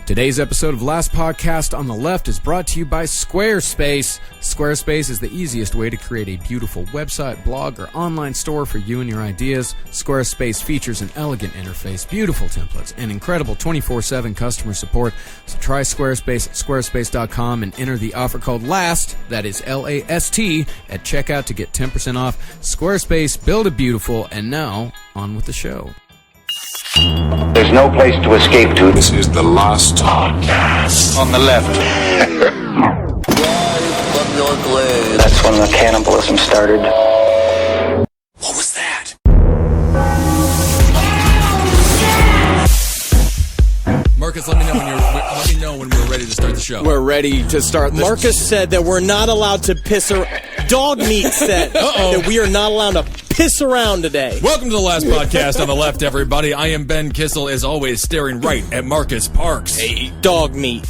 Today's episode of Last Podcast on the Left is brought to you by Squarespace. Squarespace is the easiest way to create a beautiful website, blog, or online store for you and your ideas. Squarespace features an elegant interface, beautiful templates, and incredible 24/7 customer support. So try Squarespace at squarespace.com and enter the offer code LAST, that is LAST, at checkout to get 10% off. Squarespace, build it beautiful, and now, on with the show. There's no place to escape to. This is the Last Podcast On the left. From your glade. That's when the cannibalism started. What was that? Marcus, let me know when we're ready to start the show. We're ready to start the Marcus said that we're not allowed to piss around. Dog meat said that we are not allowed to piss around today. Welcome to the Last Podcast on the Left, everybody. I am Ben Kissel, as always, staring right at Marcus Parks. Hey, dog meat.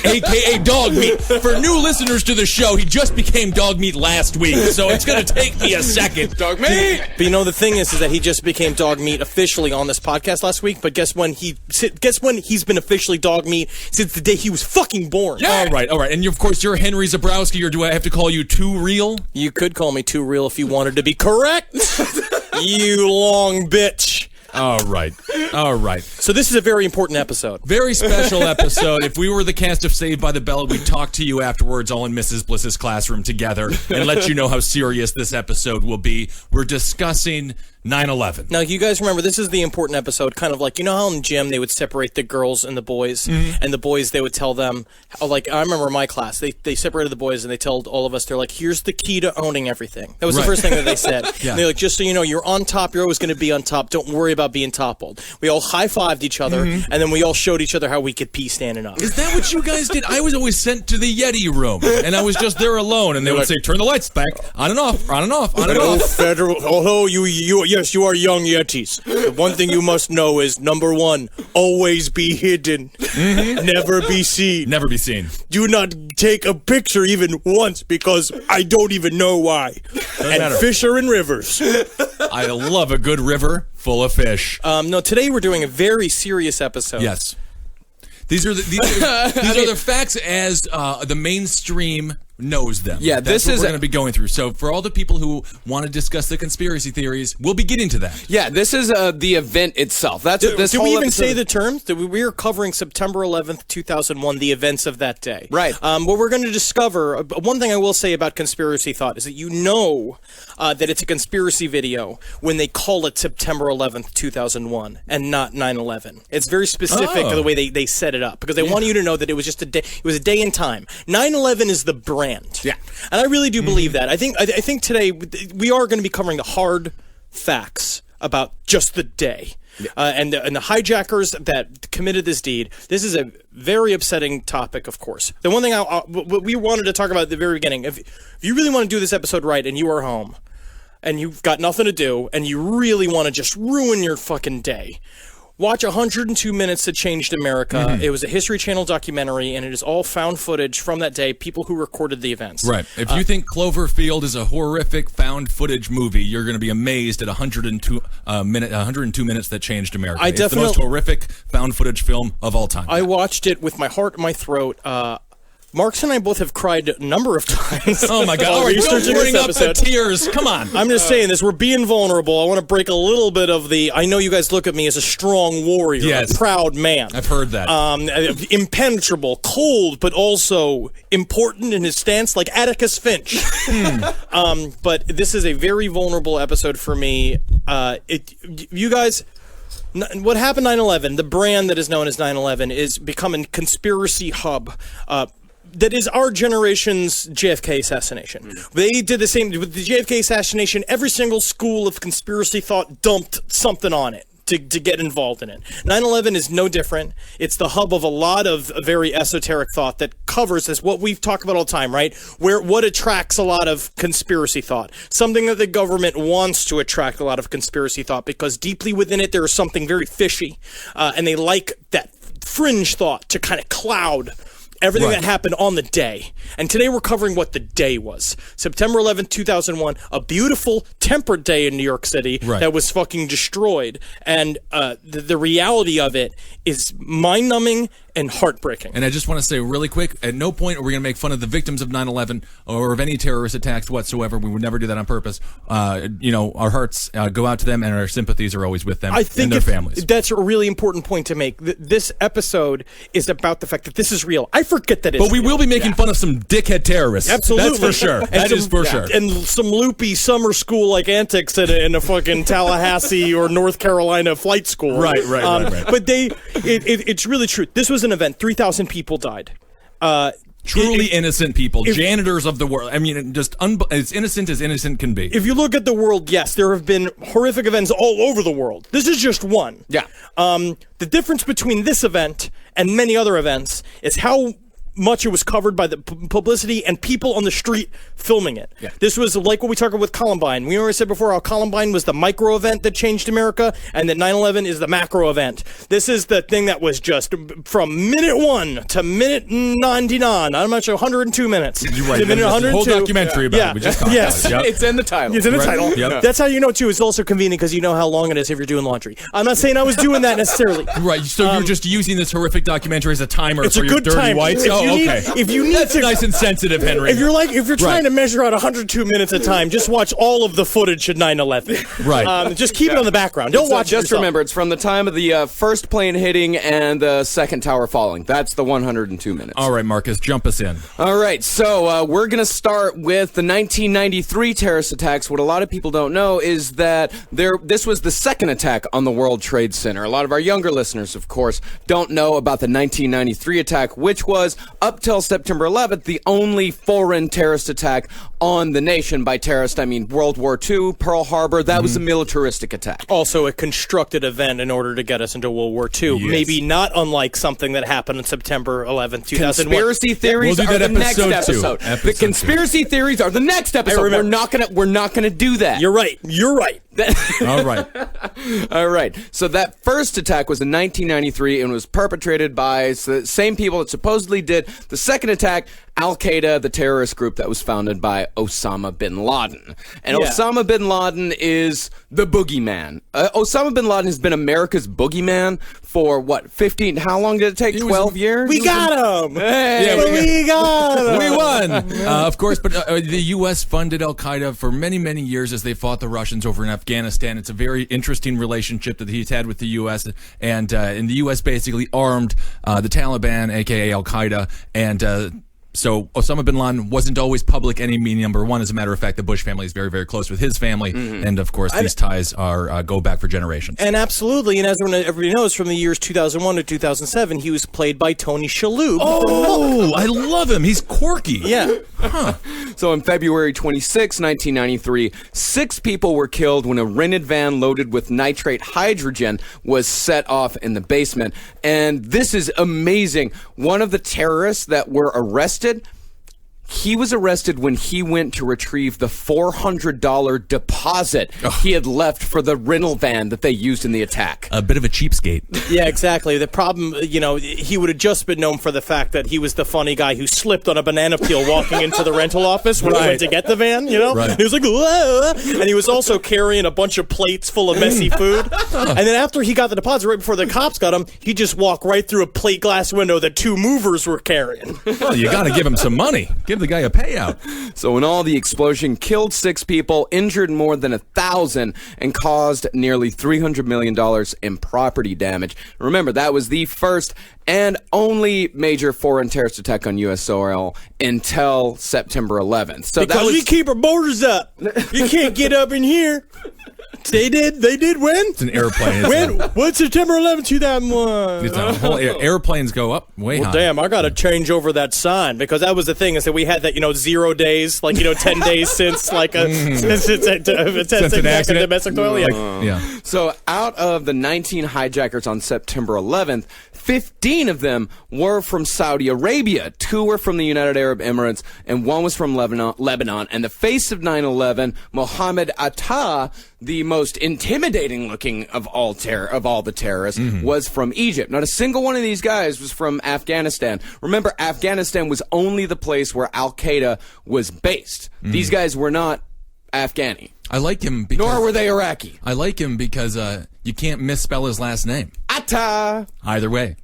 A.K.A. Dog Meat. For new listeners to the show, he just became Dog Meat last week, so it's going to take me a second. Dog Meat! But you know, the thing is that he just became Dog Meat officially on this podcast last week, but guess when he's been officially Dog Meat since the day he was fucking born. Yeah. All right. And of course, you're Henry Zabrowski, or do I have to call you Too Real? You could call me Too Real if you wanted to be correct. You long bitch. All right. So this is a very important episode. Very special episode. If we were the cast of Saved by the Bell, we'd talk to you afterwards all in Mrs. Bliss's classroom together and let you know how serious this episode will be. We're discussing 9/11. Now, you guys remember, this is the important episode, kind of like, you know how in gym they would separate the girls and the boys, and the boys, they would tell them, like, I remember in my class, they separated the boys and they told all of us, they're like, here's the key to owning everything. That was the first thing that they said. Yeah. And they're like, just so you know, you're on top, you're always going to be on top, don't worry about being toppled. We all high-fived each other, and then we all showed each other how we could pee standing up. Is that what you guys did? I was always sent to the Yeti room, and I was just there alone, and they would say, turn the lights back, on and off, on and off, on and off. Although yes, you are young Yetis. The one thing you must know is, number one, always be hidden. Never be seen. Never be seen. Do not take a picture even once, because I don't even know why. Matter. Fish are in rivers. I love a good river full of fish. No, today we're doing a very serious episode. Yes. These are the facts as the mainstream knows them. Yeah, That's what we're going to be going through. So for all the people who want to discuss the conspiracy theories, we'll be getting to that. Yeah, this is the event itself. That's what this Did whole we even episode say the terms? We are covering September 11th, 2001, the events of that day. Right. What we're going to discover, one thing I will say about conspiracy thought is that you know that it's a conspiracy video when they call it September 11th, 2001, and not 9/11. It's very specific to the way they set it up, because they want you to know that it was just a day. It was a day in time. 9/11 is the brand. Yeah. And I really do believe that. I think today we are going to be covering the hard facts about just the day. Yeah. And the hijackers that committed this deed. This is a very upsetting topic, of course. The one thing what we wanted to talk about at the very beginning, if you really want to do this episode right and you are home and you've got nothing to do and you really want to just ruin your fucking day, watch 102 Minutes That Changed America. It was a History Channel documentary, and it is all found footage from that day, people who recorded the events. Right. If you think Cloverfield is a horrific found footage movie, you're going to be amazed at 102 Minutes That Changed America. It's the most horrific found footage film of all time. I watched it with my heart in my throat. Marks and I both have cried a number of times. Oh my God! All right, don't bring up the tears. Come on. I'm just saying this. We're being vulnerable. I want to break a little bit of the. I know you guys look at me as a strong warrior, a proud man. I've heard that. Impenetrable, cold, but also important in his stance, like Atticus Finch. But this is a very vulnerable episode for me. You guys. What happened 9/11, the brand that is known as 9/11, is becoming a conspiracy hub. That is our generation's JFK assassination. They did the same with the JFK assassination. Every single school of conspiracy thought dumped something on it to get involved in it. 9/11 is no different. It's the hub of a lot of very esoteric thought that covers, as what we've talked about all the time, right? What attracts a lot of conspiracy thought. Something that the government wants to attract a lot of conspiracy thought, because deeply within it there is something very fishy, and they like that fringe thought to kind of cloud Everything Right. that happened on the day. And today we're covering what the day was. September 11th, 2001, a beautiful, temperate day in New York City Right. that was fucking destroyed. And the reality of it is mind-numbing and heartbreaking. And I just want to say really quick, at no point are we going to make fun of the victims of 9/11 or of any terrorist attacks whatsoever. We would never do that on purpose. Our hearts go out to them, and our sympathies are always with them and their families. That's a really important point to make. This episode is about the fact that this is real. I forget that it's But we real. will be making fun of some dickhead terrorists. Absolutely. That's for sure. That is for sure. And some loopy summer school like antics in a fucking Tallahassee or North Carolina flight school. Right. But it's really true. This was an event. 3,000 people died. Truly innocent people, janitors of the world. I mean, just as innocent can be. If you look at the world, yes, there have been horrific events all over the world. This is just one. Yeah. The difference between this event and many other events is how much it was covered by the publicity and people on the street filming it. Yeah. This was like what we talked about with Columbine. We already said before how Columbine was the micro event that changed America, and that 9/11 is the macro event. This is the thing that was just from minute 1 to minute 99. I'm not sure, 102 minutes. You're right. To minute There's a 102. whole documentary about it. We just talked Yes. about it. Yep. It's in the title. It's in the Right. title. Yep. That's how you know, too. It's also convenient because you know how long it is if you're doing laundry. I'm not saying I was doing that necessarily. Right, so you're just using this horrific documentary as a timer It's for a your good dirty time. whites? If you need- okay. if you need That's to- nice and sensitive, Henry. If you're trying Right. to measure out 102 minutes of time, just watch all of the footage at 9/11. Right. Just keep it on the background. Don't watch it Just yourself. remember, it's from the time of the first plane hitting and the second tower falling. That's the 102 minutes. All right, Marcus, jump us in. All right, so we're going to start with the 1993 terrorist attacks. What a lot of people don't know is that this was the second attack on the World Trade Center. A lot of our younger listeners, of course, don't know about the 1993 attack, which was, up till September 11th, the only foreign terrorist attack on the nation. By terrorist, I mean World War II, Pearl Harbor. That was a militaristic attack. Also a constructed event in order to get us into World War II. Yes. Maybe not unlike something that happened on September 11th, 2001. Conspiracy theories We'll do are that the next episode two. episode. Episode The two. conspiracy theories are the next episode. remember. We're not gonna do that. You're right. You're right. All right. All right. So that first attack was in 1993 and was perpetrated by the same people that supposedly did the second attack, Al-Qaeda, the terrorist group that was founded by Osama bin Laden. And Yeah. Osama bin Laden is the boogeyman. Osama bin Laden has been America's boogeyman for, 15, how long did it take? 12 years? We got him. Hey. Yeah, we got him. We won, of course, but the U.S. funded Al-Qaeda for many, many years as they fought the Russians over in Afghanistan. It's a very interesting relationship that he's had with the U.S., and the U.S. basically armed the Taliban, a.k.a. Al-Qaeda, and so Osama bin Laden wasn't always public enemy number one. As a matter of fact, the Bush family is very, very close with his family, and of course, these ties are go back for generations. And absolutely, and as everybody knows, from the years 2001 to 2007, he was played by Tony Shalhoub. Oh, I love him. He's quirky. Yeah. So on February 26, 1993, 6 people were killed when a rented van loaded with nitrate hydrogen was set off in the basement. And this is amazing. One of the terrorists that were arrested, he was arrested when he went to retrieve the $400 deposit he had left for the rental van that they used in the attack. A bit of a cheapskate. Yeah, exactly. The problem, he would have just been known for the fact that he was the funny guy who slipped on a banana peel walking into the rental office when he went to get the van, Right. He was like, whoa. And he was also carrying a bunch of plates full of messy food. And then after he got the deposit, right before the cops got him, he just walked right through a plate glass window that 2 movers were carrying. Well, you got to give him some money. Give the guy a payout. So in all, the explosion killed 6 people, injured more than 1,000, and caused nearly $300 million in property damage. Remember, that was the first and only major foreign terrorist attack on U.S. soil until September 11th. So Because that was we keep our borders up. You can't get up in here. They did when? It's an airplane. What's September 11th, 2001? It's a whole airplanes go up way Well, high. damn, I got to change over that sign because that was the thing is that we had that, 0 days, 10 days since, since an accident. domestic toilet. Yeah. Yeah. So out of the 19 hijackers on September 11th, 15 of them were from Saudi Arabia. 2 were from the United Arab Emirates, and 1 was from Lebanon. And the face of 9/11, Mohammed Atta, the most intimidating looking of all the terrorists was from Egypt. Not a single one of these guys was from Afghanistan. Remember, Afghanistan was only the place where Al-Qaeda was based. These guys were not Afghani. I like him because... Nor were they Iraqi. I like him because you can't misspell his last name. Atta! Either way.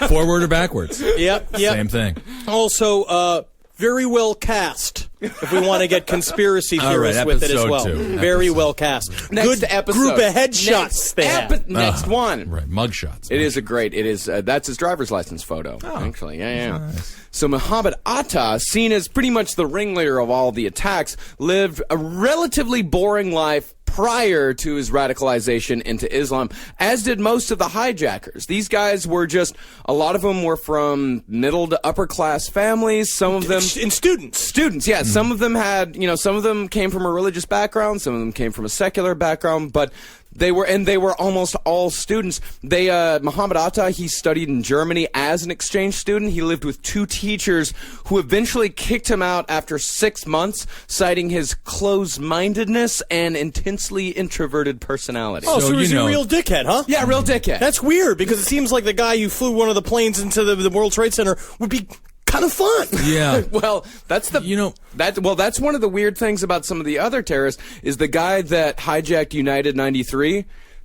Forward or backwards. Yep. Same thing. Also, very well cast. If we want to get conspiracy All right, theorists with it as episode well. 2. Very well cast. Next Good episode. group of headshots Next one. Right, mugshots. It is a great. It is. That's his driver's license photo. Actually, yeah. Nice. So Muhammad Atta, seen as pretty much the ringleader of all the attacks, lived a relatively boring life prior to his radicalization into Islam, as did most of the hijackers. These guys were a lot of them were from middle to upper class families. Some of them students. Yeah, some of them had, some of them came from a religious background. Some of them came from a secular background, but they were almost all students. Muhammad Atta, he studied in Germany as an exchange student. He lived with 2 teachers who eventually kicked him out after 6 months, citing his closed-mindedness and intensely introverted personality. Oh, so he's a real dickhead, huh? Yeah, real dickhead. That's weird, because it seems like the guy who flew one of the planes into the World Trade Center would be kind of fun. Yeah. Well, that's that's one of the weird things about some of the other terrorists is the guy that hijacked United 93.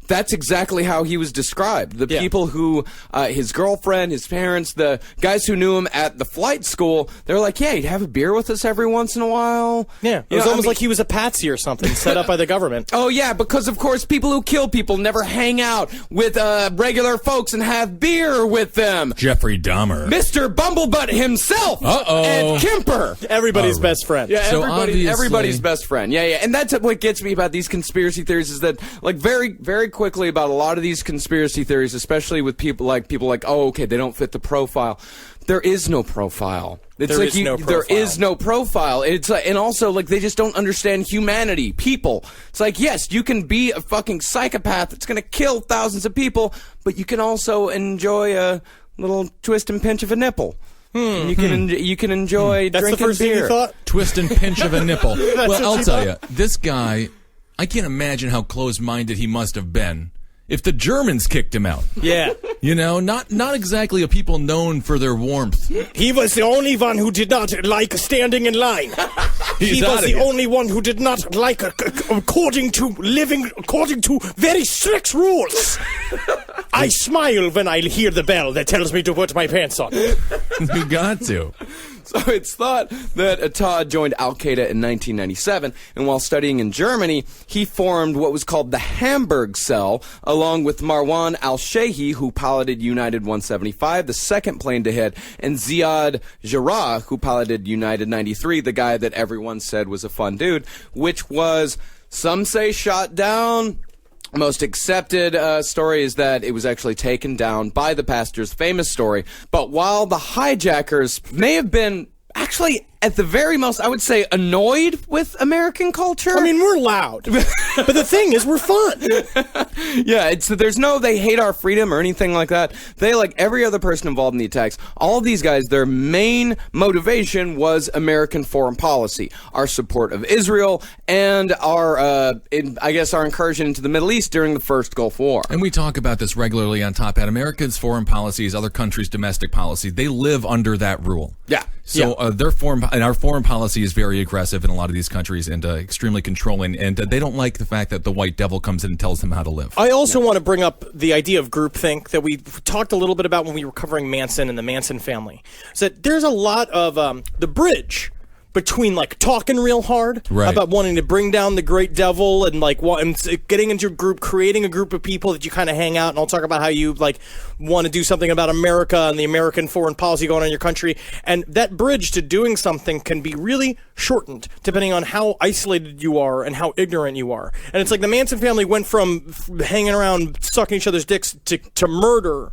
That's exactly how he was described. The people who, his girlfriend, his parents, the guys who knew him at the flight school, they're like, yeah, he'd have a beer with us every once in a while. Yeah, it was almost like he was a patsy or something set up by the government. Oh, yeah, because, of course, people who kill people never hang out with regular folks and have beer with them. Jeffrey Dahmer. Mr. Bumblebutt himself. And Kemper. Everybody's best friend. Yeah, So everybody's best friend. Yeah. And that's what gets me about these conspiracy theories is that, like, very, very quickly about a lot of these conspiracy theories, especially with people like, oh, okay, they don't fit the profile. There is no profile. There is no profile. It's like, and also like they just don't understand humanity, people. It's like, yes, you can be a fucking psychopath that's going to kill thousands of people, but you can also enjoy a little twist and pinch of a nipple. You can enjoy That's drinking the first beer. thing you thought? Twist and pinch of a nipple. Well, I'll tell you, this guy, I can't imagine how close-minded he must have been if the Germans kicked him out. Yeah. Not exactly a people known for their warmth. He was the only one who did not like standing in line. He was the only one who did not like according to very strict rules. I smile when I hear the bell that tells me to put my pants on. You got to. So it's thought that Atta joined Al-Qaeda in 1997, and while studying in Germany, he formed what was called the Hamburg Cell, along with Marwan al-Shehi, who piloted United 175, the second plane to hit, and Ziad Jarrah, who piloted United 93, the guy that everyone said was a fun dude, which was, some say, shot down. Most accepted story is that it was actually taken down by the passengers. Famous story. But while the hijackers may have been actually, at the very most, I would say, annoyed with American culture. I mean, we're loud. But the thing is, we're fun. Yeah, they hate our freedom or anything like that. They, like every other person involved in the attacks, all of these guys, their main motivation was American foreign policy, our support of Israel, and our incursion into the Middle East during the first Gulf War. And we talk about this regularly on Top Hat. America's foreign policies, other countries' domestic policy, they live under that rule. Yeah. So our foreign policy is very aggressive in a lot of these countries and extremely controlling, and they don't like the fact that the white devil comes in and tells them how to live. I also want to bring up the idea of groupthink that we talked a little bit about when we were covering Manson and the Manson family. So there's a lot of the bridge between like talking real hard about wanting to bring down the great devil and like getting into a group, creating a group of people that you kind of hang out, and I'll talk about how you like want to do something about America and the American foreign policy going on in your country, and that bridge to doing something can be really shortened depending on how isolated you are and how ignorant you are. And it's like the Manson family went from hanging around sucking each other's dicks to murder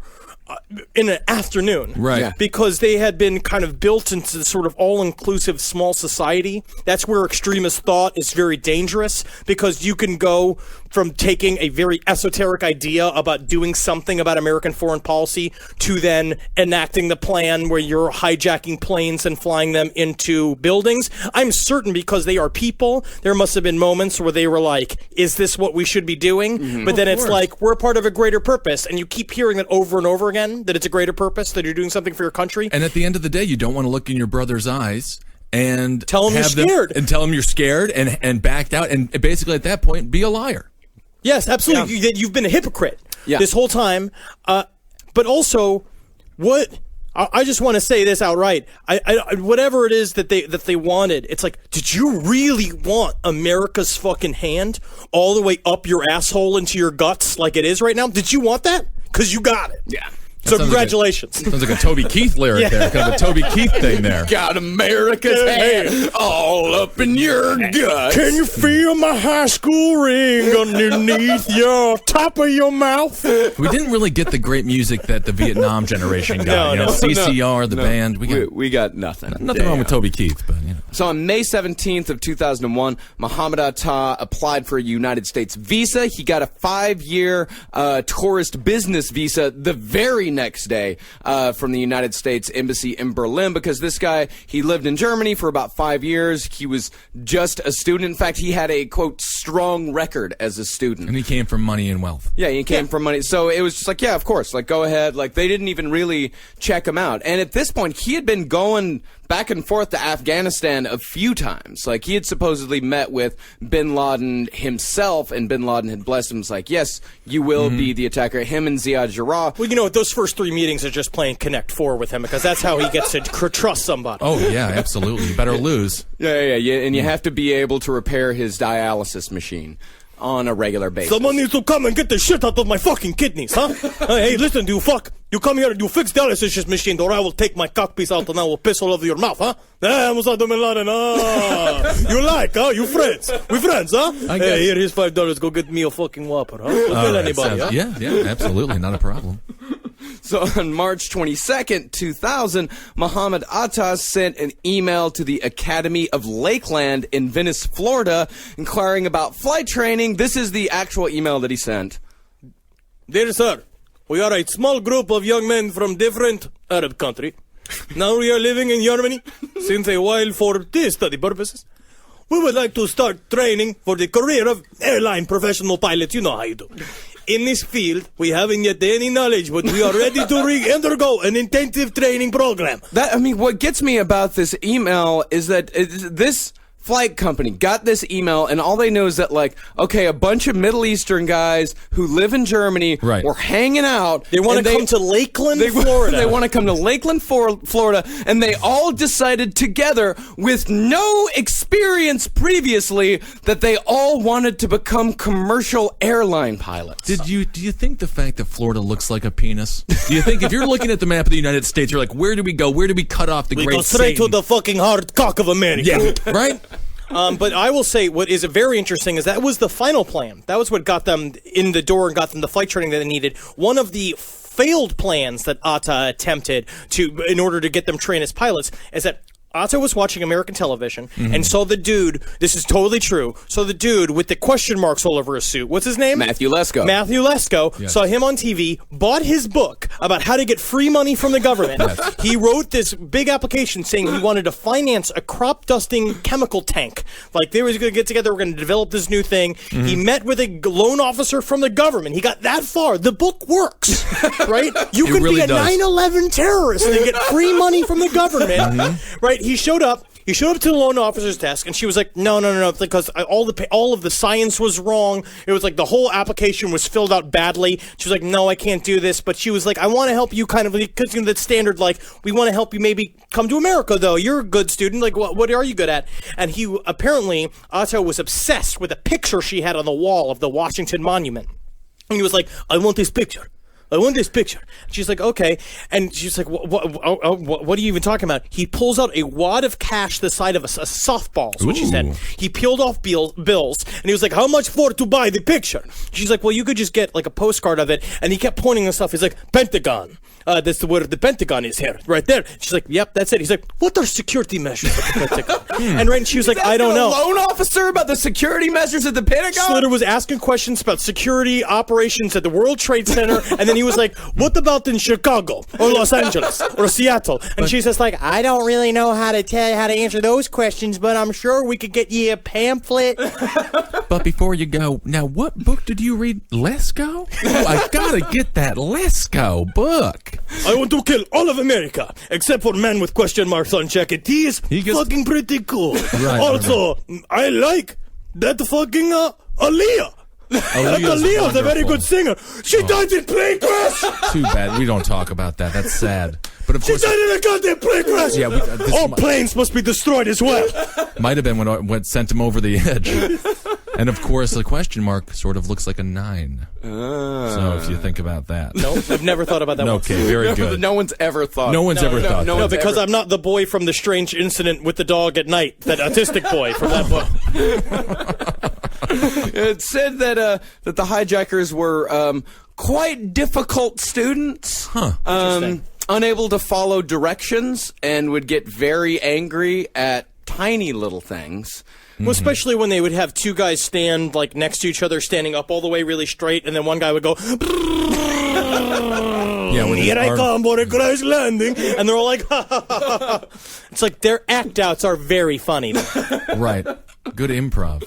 in an afternoon, right? Yeah. Because they had been kind of built into the sort of all-inclusive small society. That's where extremist thought is very dangerous, because you can go from taking a very esoteric idea about doing something about American foreign policy to then enacting the plan where you're hijacking planes and flying them into buildings. I'm certain because they are people, there must have been moments where they were like, is this what we should be doing? But then it's like, we're part of a greater purpose. And you keep hearing that over and over again, that it's a greater purpose, that you're doing something for your country. And at the end of the day, you don't want to look in your brother's eyes and tell him you're scared. And tell him you're scared and backed out. And basically at that point, be a liar. Yes, absolutely. Yeah. You've been a hypocrite this whole time. But also, I just want to say this outright. I whatever it is that they wanted, it's like, did you really want America's fucking hand all the way up your asshole into your guts like it is right now? Did you want that? Because you got it. Yeah. So congratulations. Sounds like a Toby Keith lyric there. Kind of a Toby Keith thing there. Got America's hand all up in your guts. Can you feel my high school ring underneath your top of your mouth? We didn't really get the great music that the Vietnam generation got. CCR, the band. We got nothing. Nothing wrong with Toby Keith, but So on May 17th of 2001, Muhammad Atta applied for a United States visa. He got a 5-year tourist business visa the very next day from the United States Embassy in Berlin, because this guy, he lived in Germany for about 5 years. He was just a student. In fact, he had a, quote, strong record as a student. And he came from money and wealth. Yeah, he came from money. So it was just like, yeah, of course, like, go ahead. Like, they didn't even really check him out. And at this point, he had been going back and forth to Afghanistan a few times. Like, he had supposedly met with bin Laden himself, and bin Laden had blessed him. It's like, yes, you will be the attacker. Him and Ziad Jarrah. Well, you know, those first 3 meetings are just playing Connect 4 with him, because that's how he gets to trust somebody. Oh, yeah, absolutely. You better lose. Yeah, and you have to be able to repair his dialysis machine on a regular basis. Someone needs to come and get the shit out of my fucking kidneys, huh? Hey, listen, you fuck. You come here and you fix the dialysis machine, or I will take my cockpiece out and I will piss all over your mouth, huh? You like, huh? You friends. We friends, huh? Hey, here, here's $5. Go get me a fucking Whopper, huh? Don't tell anybody, huh? Yeah, absolutely. Not a problem. So on March 22nd, 2000, Muhammad Atta sent an email to the Academy of Lakeland in Venice, Florida, inquiring about flight training. This is the actual email that he sent. Dear sir, we are a small group of young men from different Arab countries. Now we are living in Germany since a while for study purposes. We would like to start training for the career of airline professional pilots. You know how you do. In this field, we haven't yet any knowledge, but we are ready to undergo an intensive training program. What gets me about this email is that this flight company got this email, and all they know is that, like, okay, a bunch of Middle Eastern guys who live in Germany were hanging out. They want to come to Lakeland, Florida. They want to come to Lakeland, Florida, and they all decided together, with no experience previously, that they all wanted to become commercial airline pilots. Do you think the fact that Florida looks like a penis? Do you think if you're looking at the map of the United States, you're like, where do we go? Where do we cut off the we great go straight Satan? to the fucking hard cock of America. Yeah, right? But I will say what is very interesting is that was the final plan. That was what got them in the door and got them the flight training that they needed. One of the failed plans that Atta attempted in order to get them trained as pilots is that Atta was watching American television and saw the dude, this is totally true, saw the dude with the question marks all over his suit. What's his name? Matthew Lesko. Matthew Lesko. Saw him on TV, bought his book about how to get free money from the government. He wrote this big application saying he wanted to finance a crop dusting chemical tank. Like, they were going to get together, we're going to develop this new thing. He met with a loan officer from the government. He got that far. The book works, right? You can really be a 9/11 terrorist and get free money from the government, right? He showed up to the loan officer's desk, and she was like, no, because all of the science was wrong. It was like the whole application was filled out badly. She was like, no, I can't do this. But she was like, I want to help you kind of, because you know, that standard, like, we want to help you maybe come to America, though. You're a good student. Like, what are you good at? And apparently, Otto was obsessed with a picture she had on the wall of the Washington Monument. And he was like, I want this picture. I want this picture. She's like, okay. And she's like, what are you even talking about? He pulls out a wad of cash the size of a softball, is what she said. He peeled off bills, and he was like, how much for to buy the picture? She's like, well, you could just get like a postcard of it. And he kept pointing and stuff. He's like, Pentagon. That's the word the Pentagon is here, right there. She's like, yep, that's it. He's like, what are security measures at the Pentagon? And she was like, I don't know. A loan officer about the security measures at the Pentagon? Slater was asking questions about security operations at the World Trade Center, and then he was like, what about in Chicago or Los Angeles or Seattle? And she's just like, I don't really know how to tell you how to answer those questions, but I'm sure we could get you a pamphlet. But before you go, now what book did you read? Let's Go? Oh, I gotta get that Let's Go book. I want to kill all of America, except for man with question marks on jacket. He is fucking pretty cool. Right, also, I like that fucking Aaliyah. Aaliyah's a very good singer. She died in plane crash. Too bad. We don't talk about that. That's sad. But of course, she died in a goddamn plane crash. Yeah, all planes must be destroyed as well. Might have been what sent him over the edge. And of course, the question mark sort of looks like a 9. So if you think about that. No, I've never thought about that one. Okay, very good. No one's ever thought. No one's ever thought. No, because I'm not the boy from the strange incident with the dog at night, that autistic boy from that book. It said that the hijackers were quite difficult students. Unable to follow directions and would get very angry at tiny little things. Well, especially when they would have two guys stand like next to each other, standing up all the way really straight, and then one guy would go, here I come for a crash landing, and they're all like, ha, ha, ha, ha. It's like their act outs are very funny. Right. Good improv.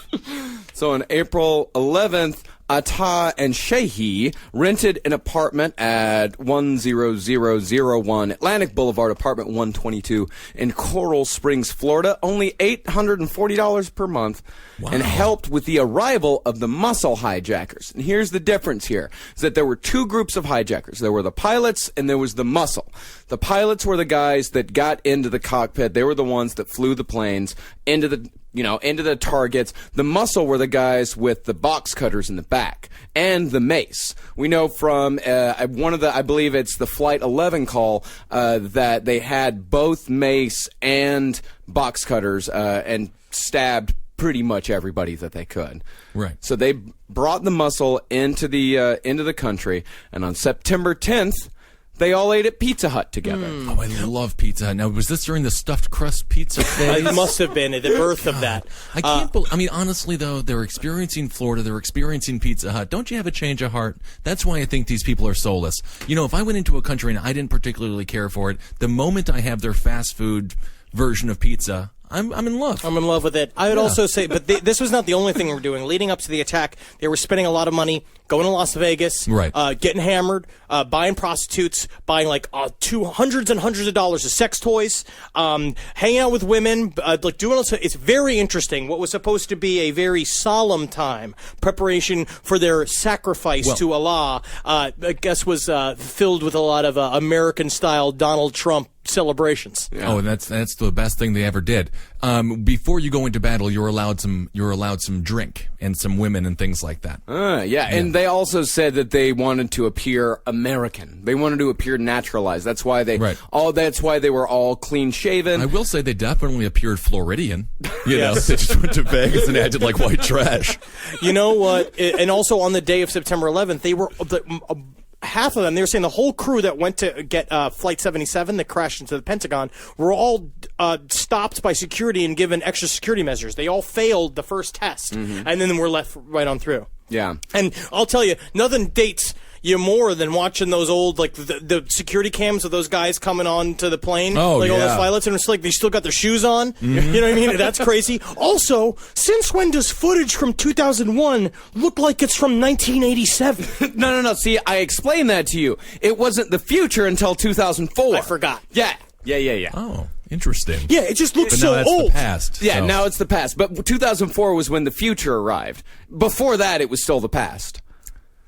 So on April 11th, Atta and Shehi rented an apartment at 10001 Atlantic Boulevard, apartment 122 in Coral Springs, Florida, only $840 per month, and helped with the arrival of the muscle hijackers. And here's the difference here, is that there were two groups of hijackers. There were the pilots and there was the muscle. The pilots were the guys that got into the cockpit. They were the ones that flew the planes into the targets. The muscle were the guys with the box cutters in the back and the mace. We know from I believe it's the Flight 11 call, that they had both mace and box cutters and stabbed pretty much everybody that they could. Right. So they brought the muscle into the country, and on September 10th, they all ate at Pizza Hut together. Oh, I love Pizza Hut. Now, was this during the stuffed crust pizza phase? It must have been at the birth of that. I can't believe. I mean, honestly, though, they're experiencing Florida. They're experiencing Pizza Hut. Don't you have a change of heart? That's why I think these people are soulless. You know, if I went into a country and I didn't particularly care for it, the moment I have their fast food version of pizza, I'm in love. I'm in love with it. I would also say, but this was not the only thing they were doing. Leading up to the attack, they were spending a lot of money going to Las Vegas, right. Getting hammered, buying prostitutes, buying like hundreds and hundreds of dollars of sex toys, hanging out with women, like doing. It's very interesting. What was supposed to be a very solemn time, preparation for their sacrifice to Allah, I guess was filled with a lot of American-style Donald Trump celebrations. Yeah. Oh, and that's the best thing they ever did. Before you go into battle, you're allowed some drink and some women and things like that. Yeah, and they also said that they wanted to appear American. They wanted to appear naturalized. That's why they That's why they were all clean shaven. I will say they definitely appeared Floridian. You know, they just went to Vegas and acted like white trash. You know what? And also on the day of September 11th, they were. Half of them, they were saying the whole crew that went to get Flight 77 that crashed into the Pentagon were all stopped by security and given extra security measures. They all failed the first test, and then were left right on through. Yeah. And I'll tell you, nothing dates you more than watching those old, like, the security cams of those guys coming on to the plane. Oh, like, yeah. all those pilots, and it's like they still got their shoes on. Mm-hmm. You know what I mean? That's crazy. Also, since when does footage from 2001 look like it's from 1987? No. See, I explained that to you. It wasn't the future until 2004. I forgot. Yeah. Oh, interesting. Yeah, it just looks but so now that's old. The past. Yeah, so. now it's the past. But 2004 was when the future arrived. Before that, it was still the past.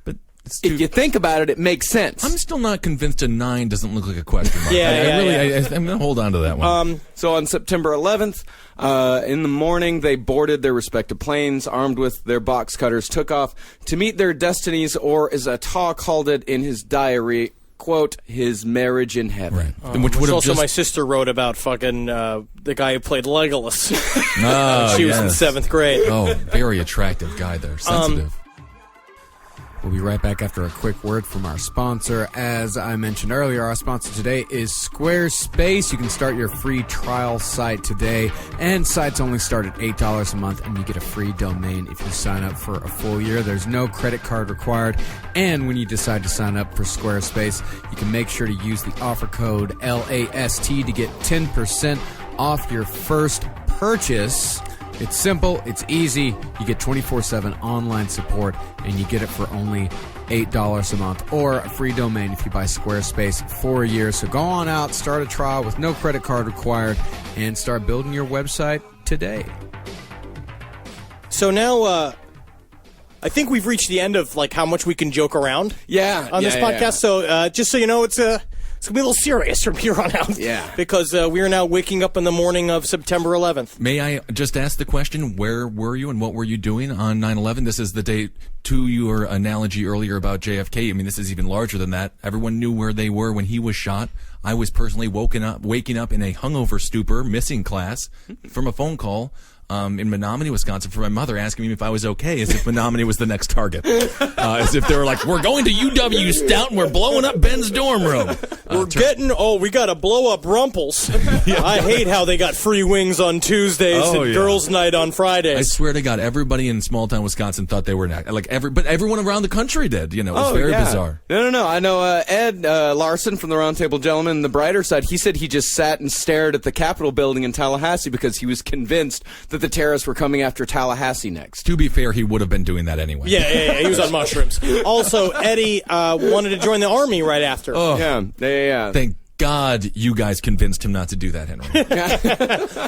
But if you think about it, it makes sense. I'm still not convinced a 9 doesn't look like a question mark. I'm going to hold on to that one. So on September 11th, in the morning, they boarded their respective planes, armed with their box cutters, took off to meet their destinies, or as Atta called it in his diary, quote, his marriage in heaven. Right. Which also my sister wrote about fucking the guy who played Legolas. She was in 7th grade. Oh, very attractive guy there. Sensitive. We'll be right back after a quick word from our sponsor. As I mentioned earlier, our sponsor today is Squarespace. You can start your free trial site today, and sites only start at $8 a month, and you get a free domain if you sign up for a full year. There's no credit card required, and when you decide to sign up for Squarespace, you can make sure to use the offer code LAST to get 10% off your first purchase. It's simple, it's easy, you get 24/7 online support, and you get it for only $8 a month, or a free domain if you buy Squarespace for a year. So go on out, start a trial with no credit card required, and start building your website today. So now, I think we've reached the end of like how much we can joke around on this podcast. Yeah. So just so you know, it's going to be a little serious from here on out. Yeah. Because we are now waking up in the morning of September 11th. May I just ask the question, where were you and what were you doing on 9/11? This is the date, to your analogy earlier about JFK. I mean, this is even larger than that. Everyone knew where they were when he was shot. I was personally waking up in a hungover stupor, missing class from a phone call in Menominee, Wisconsin, for my mother asking me if I was okay, as if Menominee was the next target. As if they were like, we're going to UW Stout and we're blowing up Ben's dorm room. We got to blow up Rumples. I hate how they got free wings on Tuesdays and girls' night on Fridays. I swear to God, everybody in small town Wisconsin thought they were but everyone around the country did. It was very bizarre. No. I know Ed Larson from the Roundtable Gentlemen, the brighter side, he said he just sat and stared at the Capitol building in Tallahassee because he was convinced that the terrorists were coming after Tallahassee next. To be fair, he would have been doing that anyway. Yeah, he was on mushrooms. Also, Eddie wanted to join the Army right after. Oh. Yeah. Thank God you guys convinced him not to do that, Henry.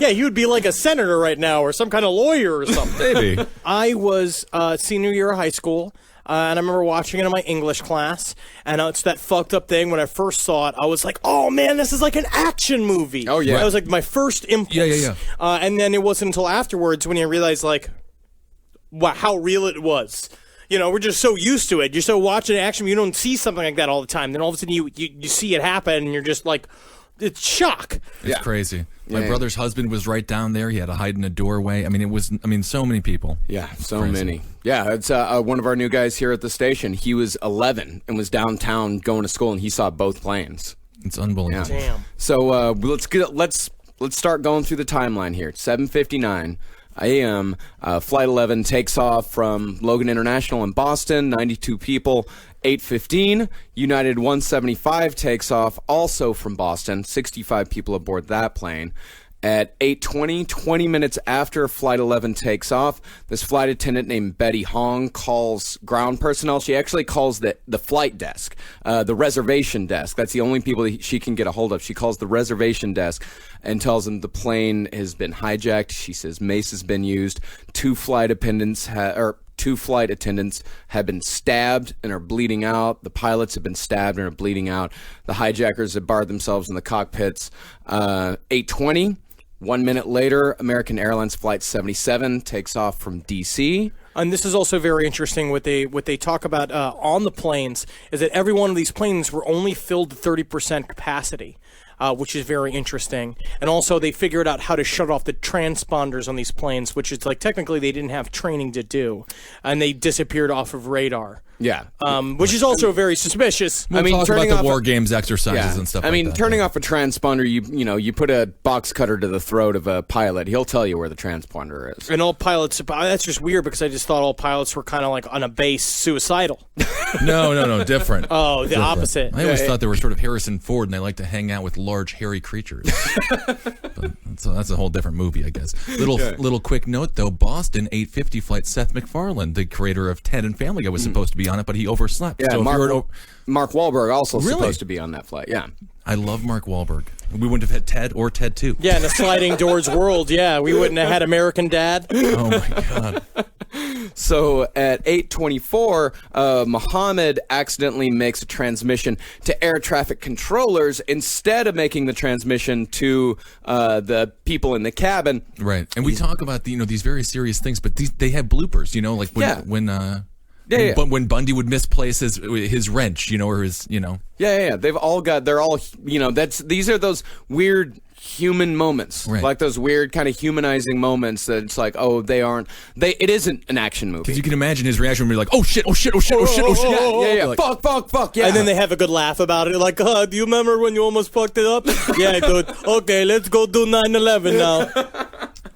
Yeah, he would be like a senator right now or some kind of lawyer or something. Maybe. I was senior year of high school. And I remember watching it in my English class, and it's that fucked up thing. When I first saw it, I was like, oh, man, this is like an action movie. Oh, yeah. That was like my first impulse. Yeah. And then it wasn't until afterwards when you realize, like, wow, how real it was. We're just so used to it. You're so watching action, you don't see something like that all the time. Then all of a sudden you see it happen, and you're just like, it's shock. It's crazy. My brother's husband was right down there. He had to hide in a doorway. I mean, so many people. Yeah, so Crazy. many. Yeah, it's one of our new guys here at the station. He was 11 and was downtown going to school, and he saw both planes. It's unbelievable. Yeah. Damn. So let's start going through the timeline here. 7:59 a.m. Flight 11 takes off from Logan International in Boston. 92 people. 8:15, United 175 takes off, also from Boston. 65 people aboard that plane. At 8:20, 20 minutes after Flight 11 takes off, this flight attendant named Betty Hong calls ground personnel. She actually calls the flight desk, the reservation desk. That's the only people that she can get a hold of. She calls the reservation desk and tells them the plane has been hijacked. She says mace has been used. Two flight attendants have been stabbed and are bleeding out. The pilots have been stabbed and are bleeding out. The hijackers have barred themselves in the cockpits. 8:20, 1 minute later, American Airlines Flight 77 takes off from D.C. And this is also very interesting. What they talk about on the planes is that every one of these planes were only filled to 30% capacity. Which is very interesting. And also they figured out how to shut off the transponders on these planes, which is like technically they didn't have training to do. And they disappeared off of radar. Yeah. Which is also very suspicious. We'll talk about the war games exercises and stuff like that. Turning off a transponder, you put a box cutter to the throat of a pilot, he'll tell you where the transponder is. And all pilots, that's just weird because I just thought all pilots were kind of like on a base suicidal. No, different. Oh, the Different. opposite. I always thought they were sort of Harrison Ford and they like to hang out with large, hairy creatures. But that's a whole different movie, I guess. Little quick note, though. Boston 850 flight Seth MacFarlane, the creator of Ted and Family Guy, was supposed to be on it, but he overslept. Yeah, so Mark Wahlberg also Really? supposed to be on that flight. Yeah. I love Mark Wahlberg. We wouldn't have had Ted or Ted 2. Yeah, in a sliding doors world, we wouldn't have had American Dad. Oh, my God. So at 8:24, Muhammad accidentally makes a transmission to air traffic controllers instead of making the transmission to the people in the cabin. Right. And we talk about these very serious things, but they have bloopers, like when Bundy would misplace his wrench, or his, Yeah. They're all, these are those weird human moments, right. Like those weird kind of humanizing moments that it's like, oh, it isn't an action movie. Because you can imagine his reaction would be like, oh shit. Yeah. Like, fuck, yeah. And then they have a good laugh about it. Like, do you remember when you almost fucked it up? Yeah, dude. Okay, let's go do 9/11 now.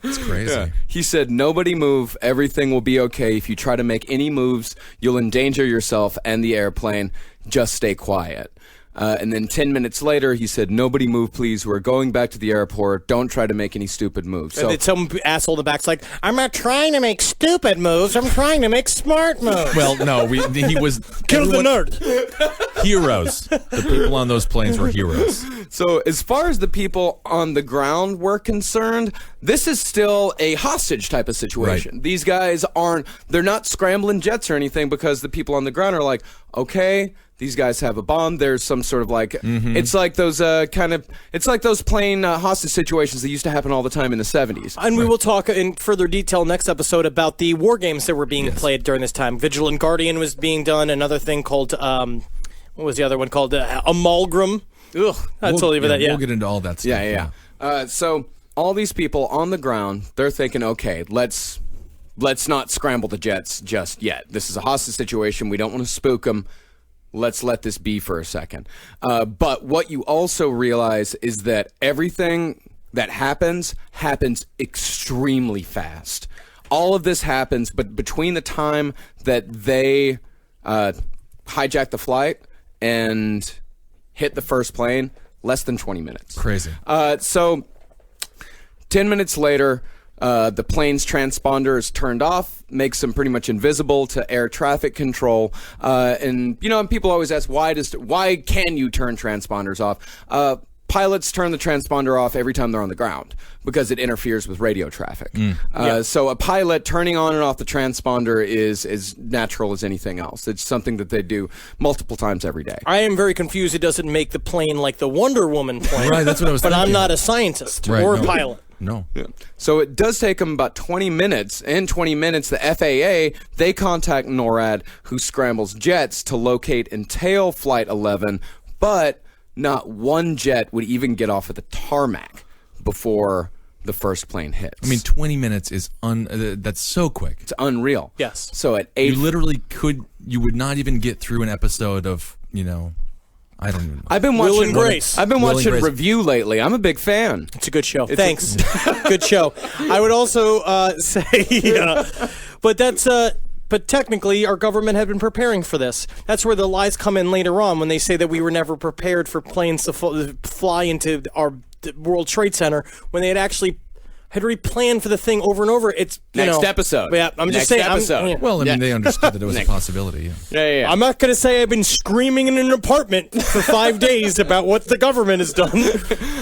It's crazy. Yeah. He said, nobody move. Everything will be okay. If you try to make any moves, you'll endanger yourself and the airplane. Just stay quiet. And then 10 minutes later, he said, nobody move, please. We're going back to the airport. Don't try to make any stupid moves. So, and then some asshole in the back's like, I'm not trying to make stupid moves. I'm trying to make smart moves. Well, no, he was... Kill the nerd. Heroes. The people on those planes were heroes. So as far as the people on the ground were concerned, this is still a hostage type of situation. Right. These guys they're not scrambling jets or anything because the people on the ground are like, okay, these guys have a bomb. There's some sort of like, it's like those it's like those plane hostage situations that used to happen all the time in the 70s. And we will talk in further detail next episode about the war games that were being played during this time. Vigilant Guardian was being done. Another thing called, what was the other one called? Amalgam. Ugh, We'll get into all that stuff. Yeah. So all these people on the ground, they're thinking, okay, let's not scramble the jets just yet. This is a hostage situation. We don't want to spook them. Let's let this be for a second. But what you also realize is that everything that happens extremely fast. All of this happens, but between the time that they hijack the flight and hit the first plane, less than 20 minutes. Crazy. So 10 minutes later, the plane's transponder is turned off, makes them pretty much invisible to air traffic control. And people always ask, why can you turn transponders off? Pilots turn the transponder off every time they're on the ground because it interferes with radio traffic. So a pilot turning on and off the transponder is as natural as anything else. It's something that they do multiple times every day. I am very confused. It doesn't make the plane like the Wonder Woman plane. Right, that's what I was thinking. But I'm not a scientist or a pilot. No. Yeah. So it does take them about 20 minutes. In 20 minutes, the FAA, they contact NORAD, who scrambles jets to locate and tail Flight 11, but not one jet would even get off at the tarmac before the first plane hits. I mean, 20 minutes is that's so quick. It's unreal. Yes. So at 8... You would not even get through an episode of, I don't even know. I've been watching Review lately. I'm a big fan. It's a good show. Thanks. Good show. I would also say, but technically our government had been preparing for this. That's where the lies come in later on when they say that we were never prepared for planes to fly into our World Trade Center when they had actually had already planned for the thing over and over. It's next episode. Yeah, I'm just saying. Well, I mean, they understood that it was a possibility. Yeah. I'm not going to say I've been screaming in an apartment for 5 days about what the government has done.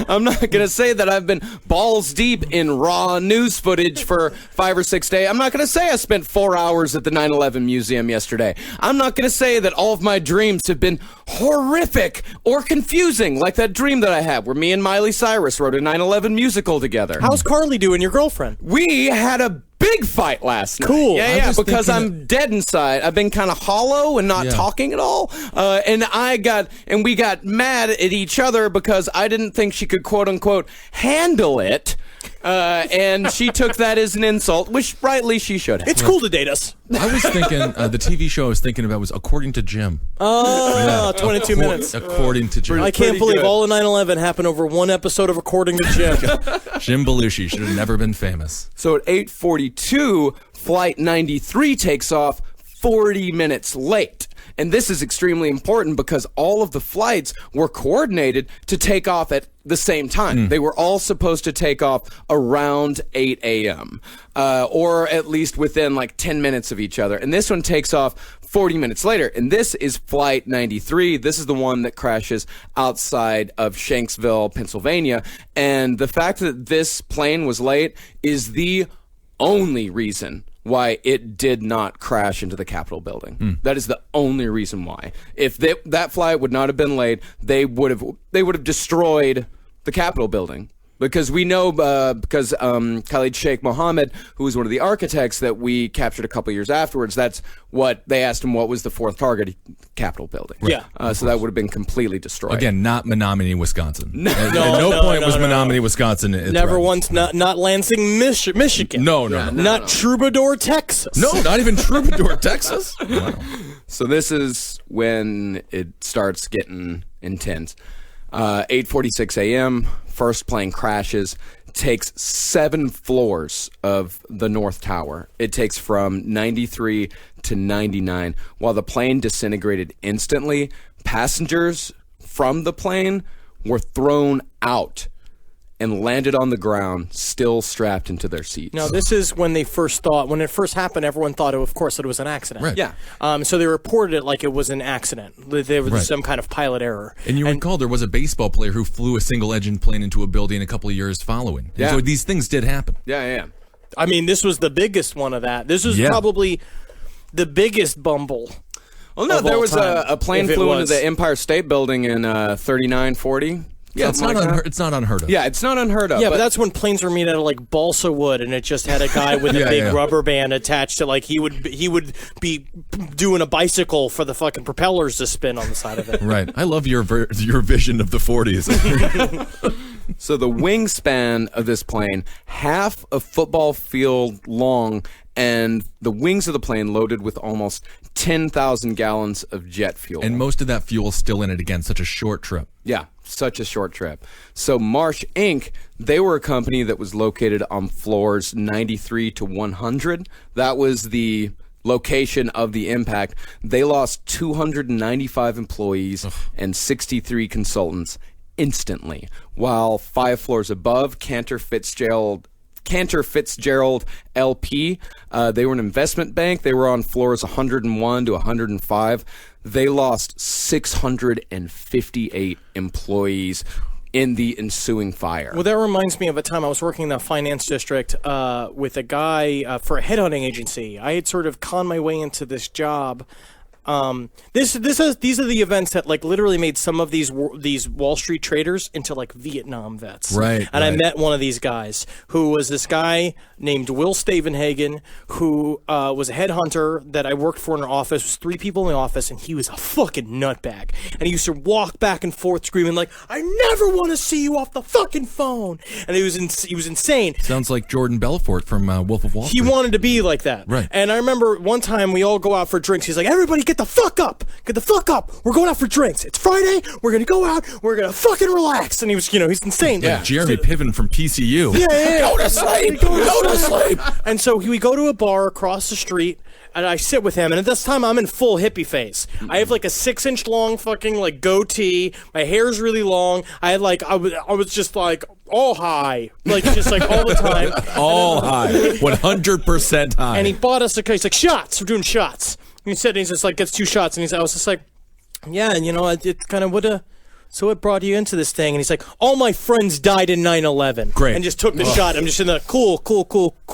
I'm not going to say that I've been balls deep in raw news footage for 5 or 6 days. I'm not going to say I spent 4 hours at the 9/11 museum yesterday. I'm not going to say that all of my dreams have been horrific or confusing, like that dream that I had where me and Miley Cyrus wrote a 9/11 musical together. How's Carly doing, your girlfriend? We had a big fight last night. Cool. Yeah, because I'm dead inside. I've been kind of hollow and not talking at all. And we got mad at each other because I didn't think she could, quote unquote, handle it. And she took that as an insult, which rightly she should have. It's cool to date us. I was thinking, the TV show I was thinking about was According to Jim. 22 minutes. According to Jim. I can't believe all of 9/11 happened over one episode of According to Jim. Jim Belushi should have never been famous. So at 8:42, Flight 93 takes off 40 minutes late. And this is extremely important because all of the flights were coordinated to take off at the same time. They were all supposed to take off around 8 a.m. Or at least within like 10 minutes of each other. And this one takes off 40 minutes later. And this is Flight 93. This is the one that crashes outside of Shanksville, Pennsylvania. And the fact that this plane was late is the only reason why it did not crash into the Capitol building. That is the only reason why. If that flight would not have been laid, they would have destroyed the Capitol building. Because we know, because Khalid Sheikh Mohammed, who was one of the architects that we captured a couple years afterwards, that's what they asked him what was the fourth target, Capitol building. Yeah. So that would have been completely destroyed. Again, not Menominee, Wisconsin. At No, no point was no. Menominee, Wisconsin. Never once. Not Lansing, Michigan. No. Not Troubadour, Texas. No, not even Troubadour, Texas. Wow. So this is when it starts getting intense. 8:46 a.m., first plane crashes, takes 7 floors of the North Tower. It takes from 93 to 99. While the plane disintegrated instantly, passengers from the plane were thrown out and landed on the ground, still strapped into their seats. Now, this is when they first thought, when it first happened, everyone thought, of course, that it was an accident. Right. Yeah. So they reported it like it was an accident. There was Right. some kind of pilot error. And you recall there was a baseball player who flew a single-engine plane into a building a couple of years following. And Yeah. so these things did happen. Yeah. I mean, this was the biggest one of that. This was probably the biggest bumble. Well, no, of there all was time, a plane if it flew into was. the Empire State Building in 3940. Yeah, it's not, it's not unheard of. Yeah, it's not unheard of. Yeah, but that's when planes were made out of like balsa wood, and it just had a guy with a big rubber band attached to, like, he would be doing a bicycle for the fucking propellers to spin on the side of it. Right. I love your vision of the 40s. So the wingspan of this plane, half a football field long, and the wings of the plane loaded with almost 10,000 gallons of jet fuel. And most of that fuel still in it. Again, such a short trip. Yeah, such a short trip. So Marsh Inc., they were a company that was located on floors 93 to 100. That was the location of the impact. They lost 295 employees and 63 consultants instantly, while 5 floors above, Cantor Fitzgerald LP, they were an investment bank. They were on floors 101 to 105. They lost 658 employees in the ensuing fire. Well, that reminds me of a time I was working in the finance district with a guy for a headhunting agency. I had sort of conned my way into this job. These are the events that like literally made some of these Wall Street traders into like Vietnam vets. Right. And I met one of these guys who was this guy named Will Stavenhagen, who was a headhunter that I worked for in our office. It was 3 people in the office, and he was a fucking nutbag. And he used to walk back and forth screaming like, "I never want to see you off the fucking phone." And he was insane. Sounds like Jordan Belfort from Wolf of Wall He Street. wanted to be like that. Right. And I remember one time we all go out for drinks. He's like, "Everybody get the fuck up. Get the fuck up. We're going out for drinks. It's Friday. We're going to go out. We're going to fucking relax." And he was, he's insane. Like Jeremy Piven from PCU. Yeah. Go to sleep. Go to sleep. And so we go to a bar across the street, and I sit with him. And at this time, I'm in full hippie phase. I have like a 6-inch long fucking like goatee. My hair's really long. I had like I was just like all high, like just like all the time. All high. 100% high. And he bought us he's like, "Shots. We're doing shots." And he said, he's just like, gets 2 shots. And I was just like, "Yeah, and it kind of would have." So what brought you into this thing? And he's like, "All my friends died in 9/11. Great. And just took the shot. I'm just in the cool.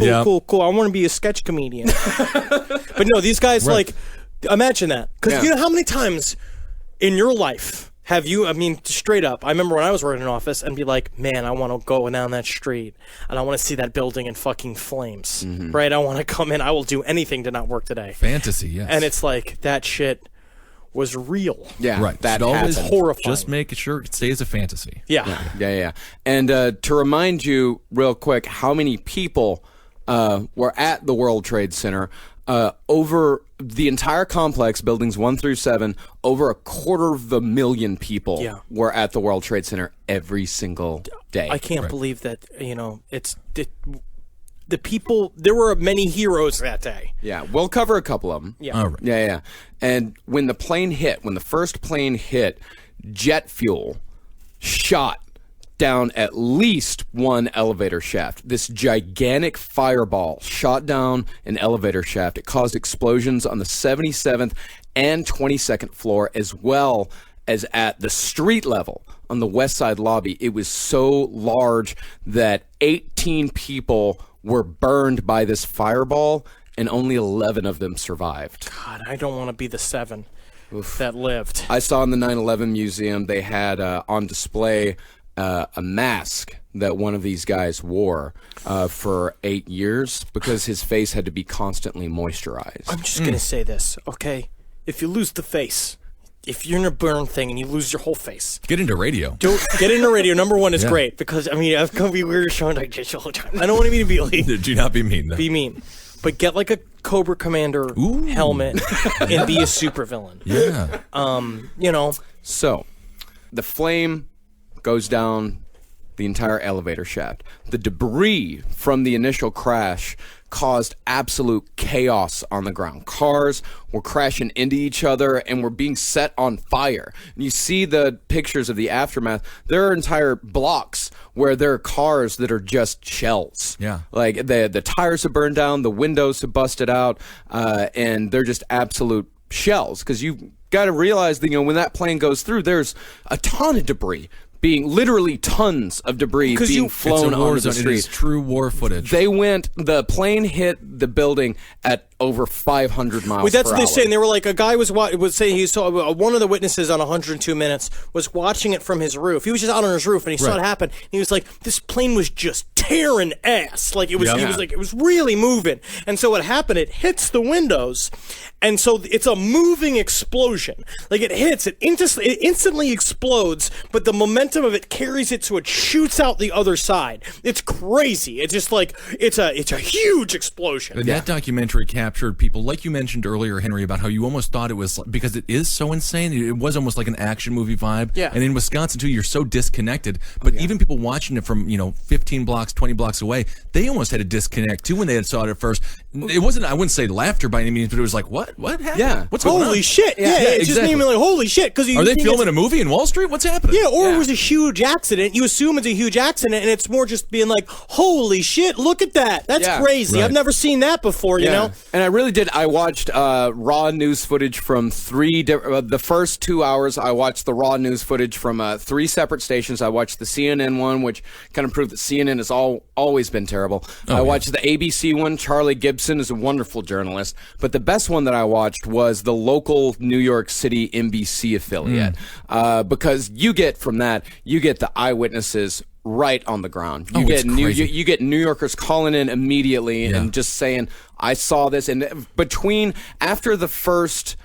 Yeah. I want to be a sketch comedian. But no, these guys, Right. like, imagine that. Because Yeah. you know how many times in your life have you, I mean, straight up, I remember when I was working in an office and be like, "Man, I want to go down that street and I want to see that building in fucking flames." Right? I want to come in. I will do anything to not work today. Fantasy, yes. And it's like, that shit was real. Yeah, right. that Should always happened. Horrifying. Just make sure it stays a fantasy. Yeah. Yeah. And to remind you real quick how many people were at the World Trade Center, over the entire complex, buildings 1 through 7, over 250,000 people were at the World Trade Center every single day. I can't believe that, the people, there were many heroes that day. Yeah, we'll cover a couple of them. Yeah. All right. Yeah. And when the first plane hit, jet fuel shot down at least one elevator shaft. This gigantic fireball shot down an elevator shaft. It caused explosions on the 77th and 22nd floor, as well as at the street level on the west side lobby. It was so large that 18 people were burned by this fireball and only 11 of them survived. God, I don't want to be the 7 that lived. I saw in the 9/11 museum they had on display a mask that one of these guys wore for 8 years because his face had to be constantly moisturized. I'm just going to say this, okay? If you lose the face, if you're in a burn thing and you lose your whole face, Get into radio. don't get into radio. Number one is great because, I mean, I've come to be weird showing like this all the time. I don't want to be Billy. Do not be mean. Though. Be mean. But get like a Cobra Commander helmet and be a supervillain. Yeah. You know. So, the flame goes down the entire elevator shaft. The debris from the initial crash caused absolute chaos on the ground. Cars were crashing into each other and were being set on fire. And you see the pictures of the aftermath. There are entire blocks where there are cars that are just shells. Yeah. Like the tires have burned down, the windows have busted out, and they're just absolute shells. Because you've got to realize that, when that plane goes through, there's a ton of debris. Literally tons of debris being flown onto the street. It is true war footage. The plane hit the building at over 500 miles That's per what they hour. say. And they were like, a guy was saying he saw one of the witnesses on 102 Minutes was watching it from his roof. He was just out on his roof and he saw it happen. And he was like, this plane was just tearing ass. Like it was, he was like, it was really moving. And so what happened? It hits the windows, and so it's a moving explosion. Like it hits, it instantly explodes, but the momentum of it carries it so it shoots out the other side. It's crazy. It's just like it's a huge explosion. And that documentary captured people, like you mentioned earlier, Henry, about how you almost thought it was, because it is so insane, it was almost like an action movie vibe. Yeah. And in Wisconsin, too, you're so disconnected. But even people watching it from, 15 blocks, 20 blocks away, they almost had a disconnect, too, when they had saw it at first. It wasn't, I wouldn't say laughter by any means, but it was like, what? What happened? Yeah. What's going on? Holy shit. Yeah, it just exactly. made me like, holy shit. Are they filming a movie in Wall Street? What's happening? Yeah, or it was a huge accident. You assume it's a huge accident, and it's more just being like, holy shit, look at that. That's crazy. Right. I've never seen that before, you know? And I really did. I watched raw news footage from the first 2 hours. I watched the raw news footage from 3 separate stations. I watched the CNN one, which kind of proved that CNN has always been terrible. I watched the ABC one. Charlie Gibson is a wonderful journalist. But the best one that I watched was the local New York City NBC affiliate. Because you get the eyewitnesses right on the ground. You get New Yorkers calling in immediately and just saying, I saw this. And after the first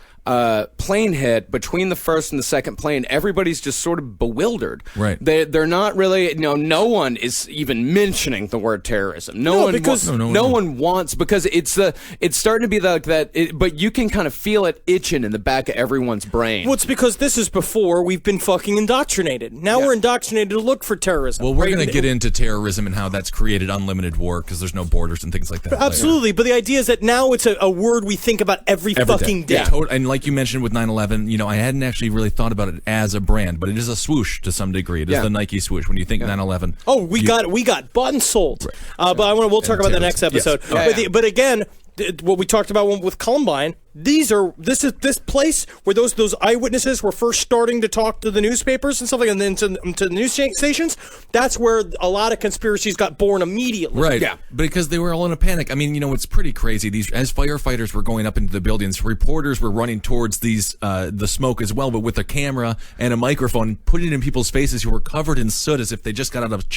plane hit, between the first and the second plane, everybody's just sort of bewildered. Right. They're not really, no one is even mentioning the word terrorism. No one wants, because it's starting to be like that, but you can kind of feel it itching in the back of everyone's brain. Well, it's because this is before we've been fucking indoctrinated. Now we're indoctrinated to look for terrorism. Well, we're going to get into terrorism and how that's created unlimited war because there's no borders and things like that. Absolutely, but the idea is that now it's a word we think about every fucking day. Yeah. And like you mentioned with 9/11, I hadn't actually really thought about it as a brand, but it is a swoosh to some degree. It is the Nike swoosh when you think 9/11. Oh, we got bought and sold. Right. But we'll talk about that next episode. Yes. But again, what we talked about with Columbine, this place where those eyewitnesses were first starting to talk to the newspapers and stuff like that, and then to the news stations. That's where a lot of conspiracies got born immediately. Right. Yeah. Because they were all in a panic. I mean, it's pretty crazy. As firefighters were going up into the buildings, reporters were running towards the smoke as well, but with a camera and a microphone, putting it in people's faces who were covered in soot as if they just got out of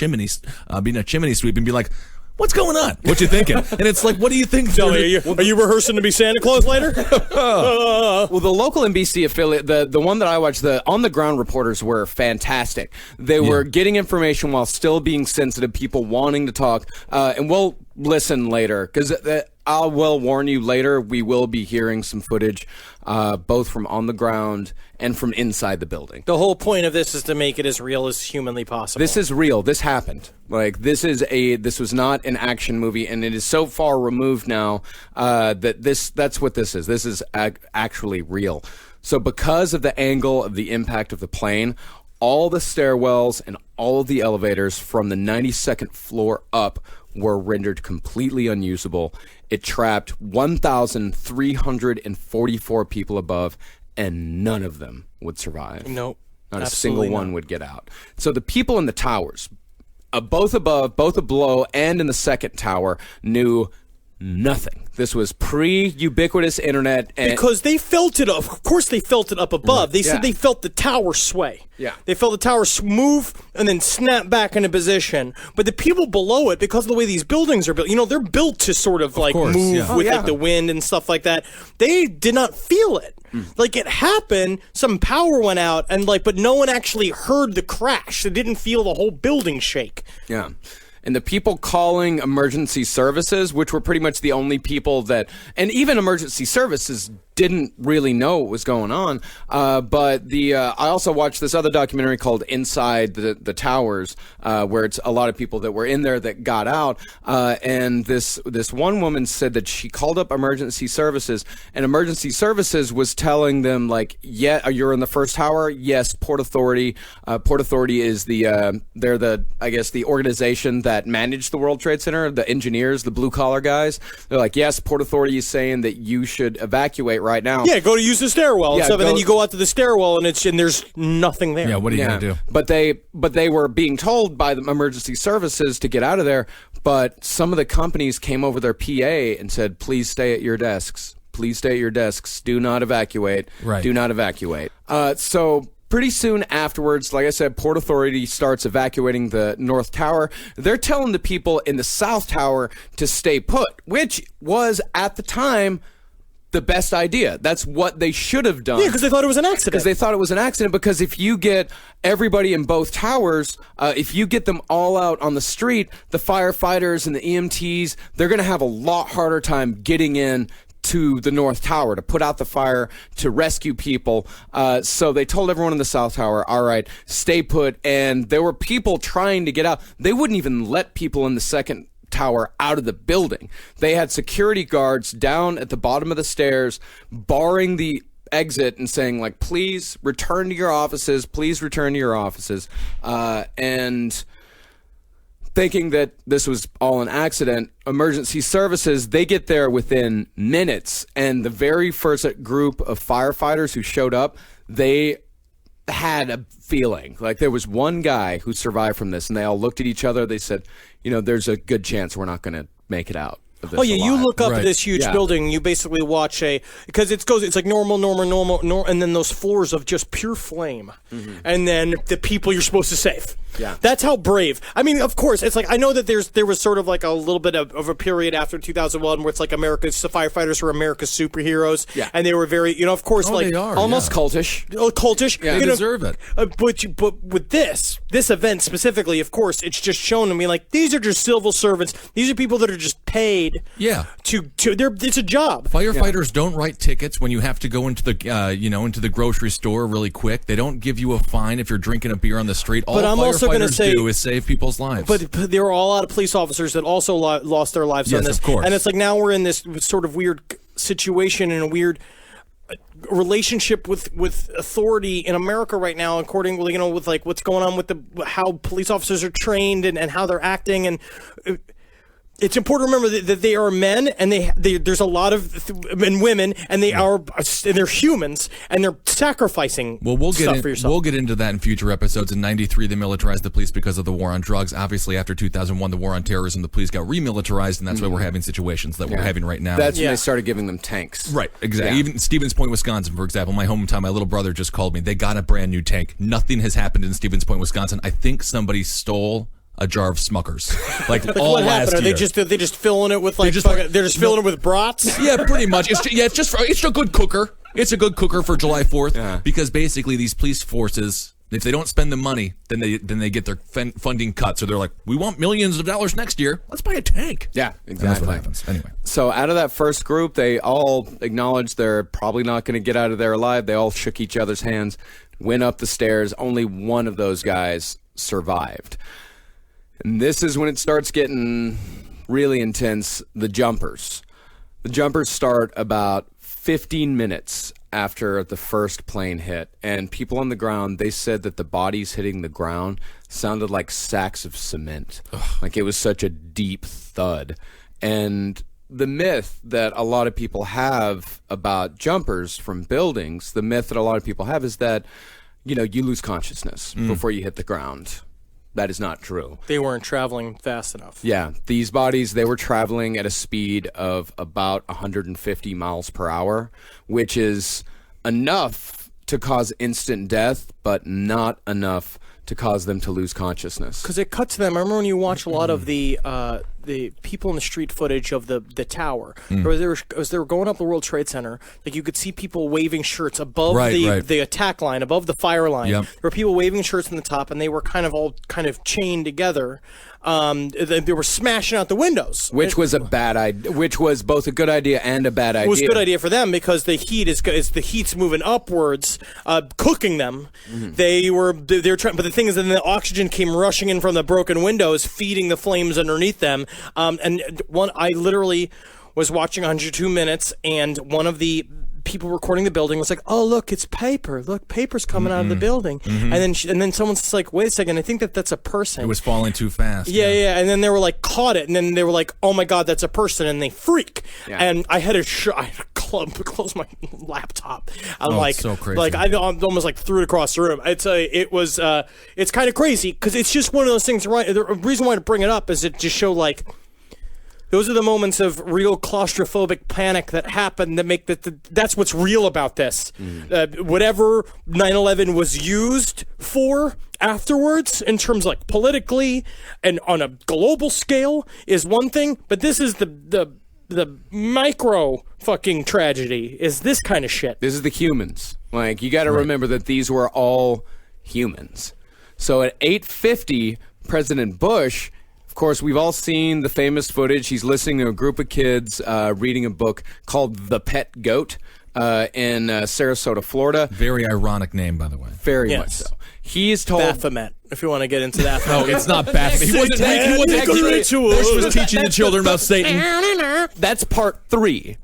being a chimney sweep, and be like, what's going on? What you thinking? And it's like, what do you think? Tell me, are you rehearsing to be Santa Claus later? Well, the local NBC affiliate, the one that I watched, the on-the-ground reporters were fantastic. They were getting information while still being sensitive, people wanting to talk. And we'll listen later, because I will warn you later, we will be hearing some footage, both from on the ground and from inside the building. The whole point of this is to make it as real as humanly possible. This is real. This happened. Like, this was not an action movie, and it is so far removed now that's what this is. This is actually real. So because of the angle of the impact of the plane, all the stairwells and all of the elevators from the 92nd floor up were rendered completely unusable. It trapped 1,344 people above, and none of them would survive. Nope. Not a single one would get out. So the people in the towers, both above, both below, and in the second tower, knew nothing. This was pre-ubiquitous internet. And because they felt it, of course they felt it up above. They said they felt the tower sway. Yeah. They felt the tower move and then snap back into position. But the people below it, because of the way these buildings are built, they're built to sort of like course, move yeah. with like the wind and stuff like that. They did not feel it. Like it happened, some power went out, and but no one actually heard the crash. They didn't feel the whole building shake. Yeah. And the people calling emergency services, which were pretty much the only people that, and even emergency services didn't really know what was going on. But I also watched this other documentary called Inside the Towers, where it's a lot of people that were in there that got out. And this one woman said that she called up emergency services, and emergency services was telling them yeah, you're in the first tower. Yes, Port Authority. Port Authority is they're the organization that managed the World Trade Center, the engineers, the blue collar guys. They're like, yes, Port Authority is saying that you should evacuate right now. Yeah, go to use the stairwell and stuff, and then you go out to the stairwell and there's nothing there. Yeah, what are you gonna do? But they were being told by the emergency services to get out of there. But some of the companies came over their PA and said, "Please stay at your desks. Please stay at your desks. Do not evacuate. Right. Do not evacuate." So pretty soon afterwards, like I said, Port Authority starts evacuating the North Tower. They're telling the people in the South Tower to stay put, which was at the time the best idea. That's what they should have done. Yeah, because they thought it was an accident. Because they thought it was an accident. Because if you get everybody in both towers, if you get them all out on the street, the firefighters and the EMTs, they're going to have a lot harder time getting in to the North Tower to put out the fire, to rescue people. So they told everyone in the South Tower, all right, stay put. And there were people trying to get out. They wouldn't even let people in the second tower out of the building. They had security guards down at the bottom of the stairs barring the exit and saying, please return to your offices. Please return to your offices. And thinking that this was all an accident, emergency services, they get there within minutes. And the very first group of firefighters who showed up, they had a feeling like there was one guy who survived from this, and they all looked at each other. They said, there's a good chance we're not going to make it out. Oh yeah, you look up Right. this huge building. You basically watch because it's like normal, and then those floors of just pure flame, and then the people you're supposed to save. Yeah, that's how brave. I mean, of course, it's I know that there was sort of a little bit of a period after 2001 where it's the firefighters were America's superheroes. Yeah, and they were very of course they are, almost cultish. Cultish. Yeah, they deserve it. But with this event specifically, of course, it's just shown to me these are just civil servants. These are people that are just paid. Yeah. It's a job. Firefighters don't write tickets when you have to go into the into the grocery store really quick. They don't give you a fine if you're drinking a beer on the street. All firefighters do is save people's lives. But there were a lot of police officers that also lost their lives on this. Of course. And it's now we're in this sort of weird situation and a weird relationship with authority in America right now, according with what's going on with how police officers are trained and how they're acting. And it's important to remember that they are men, and there's a lot of and women, and they're humans, and they're sacrificing stuff for yourself. We'll get into that in future episodes. In '93, they militarized the police because of the war on drugs. Obviously, after 2001, the war on terrorism, the police got remilitarized, and that's why we're having situations that we're having right now. That's when they started giving them tanks. Right, exactly. Even Stevens Point, Wisconsin, for example, my hometown, my little brother just called me. They got a brand new tank. Nothing has happened in Stevens Point, Wisconsin. I think somebody stole a jar of Smuckers, all what last happened? year. Are they just filling it with they're just filling it with brats? Yeah, pretty much. It's a good cooker. It's a good cooker for July 4th because basically these police forces, if they don't spend the money, then they get their funding cut. So they're like, we want millions of dollars next year. Let's buy a tank. Yeah, exactly. And that's what happens. Anyway. So out of that first group, they all acknowledged they're probably not going to get out of there alive. They all shook each other's hands, went up the stairs. Only one of those guys survived. And this is when it starts getting really intense. The jumpers. The jumpers start about 15 minutes after the first plane hit. And people on the ground, they said that the bodies hitting the ground sounded like sacks of cement. Like it was such a deep thud. And the myth that a lot of people have about jumpers from buildings, the myth that a lot of people have is that, you lose consciousness before you hit the ground. That is not true. They weren't traveling fast enough. Yeah, these bodies, they were traveling at a speed of about 150 miles per hour, which is enough to cause instant death, but not enough to cause them to lose consciousness. Because it cut to them. I remember when you watch a lot of the people in the street footage of the tower, or as they were going up the World Trade Center, like you could see people waving shirts above the attack line, above the fire line. Yep. There were people waving shirts on the top, and they were all chained together. They were smashing out the windows, Which was a bad idea. Which was both a good idea and a bad idea. It was a good idea for them because the heat is the heat's moving upwards, cooking them. They were trying, but the thing is, then the oxygen came rushing in from the broken windows, feeding the flames underneath them. I literally was watching 102 Minutes, and one of the people recording the building was like, "Oh, look, it's paper. Look, paper's coming out of the building." And then someone's just like, "Wait a second, I think that's a person." It was falling too fast. Yeah. And then they were like, caught it, and then they were like, "Oh my God, that's a person," and they freak. Yeah. And I had to close my laptop. I'm it's so crazy. Like I almost like threw it across the room. It's kind of crazy because it's just one of those things. Right, the reason why to bring it up is it just show like. Those are the moments of real claustrophobic panic that happen that make that's what's real about this. Whatever 9/11 was used for afterwards, in terms like politically and on a global scale, is one thing. But this is the micro fucking tragedy. Is this kind of shit? This is the humans. Like, you got to remember that these were all humans. So at 8:50, President Bush. Of course, we've all seen the famous footage. He's listening to a group of kids reading a book called The Pet Goat in Sarasota, Florida. Very ironic name, by the way. Very much so. He is told... Baphomet, if you want to get into that. No, it's not Baphomet. He wasn't actually... Bush was teaching the children about Satan. That's part 3.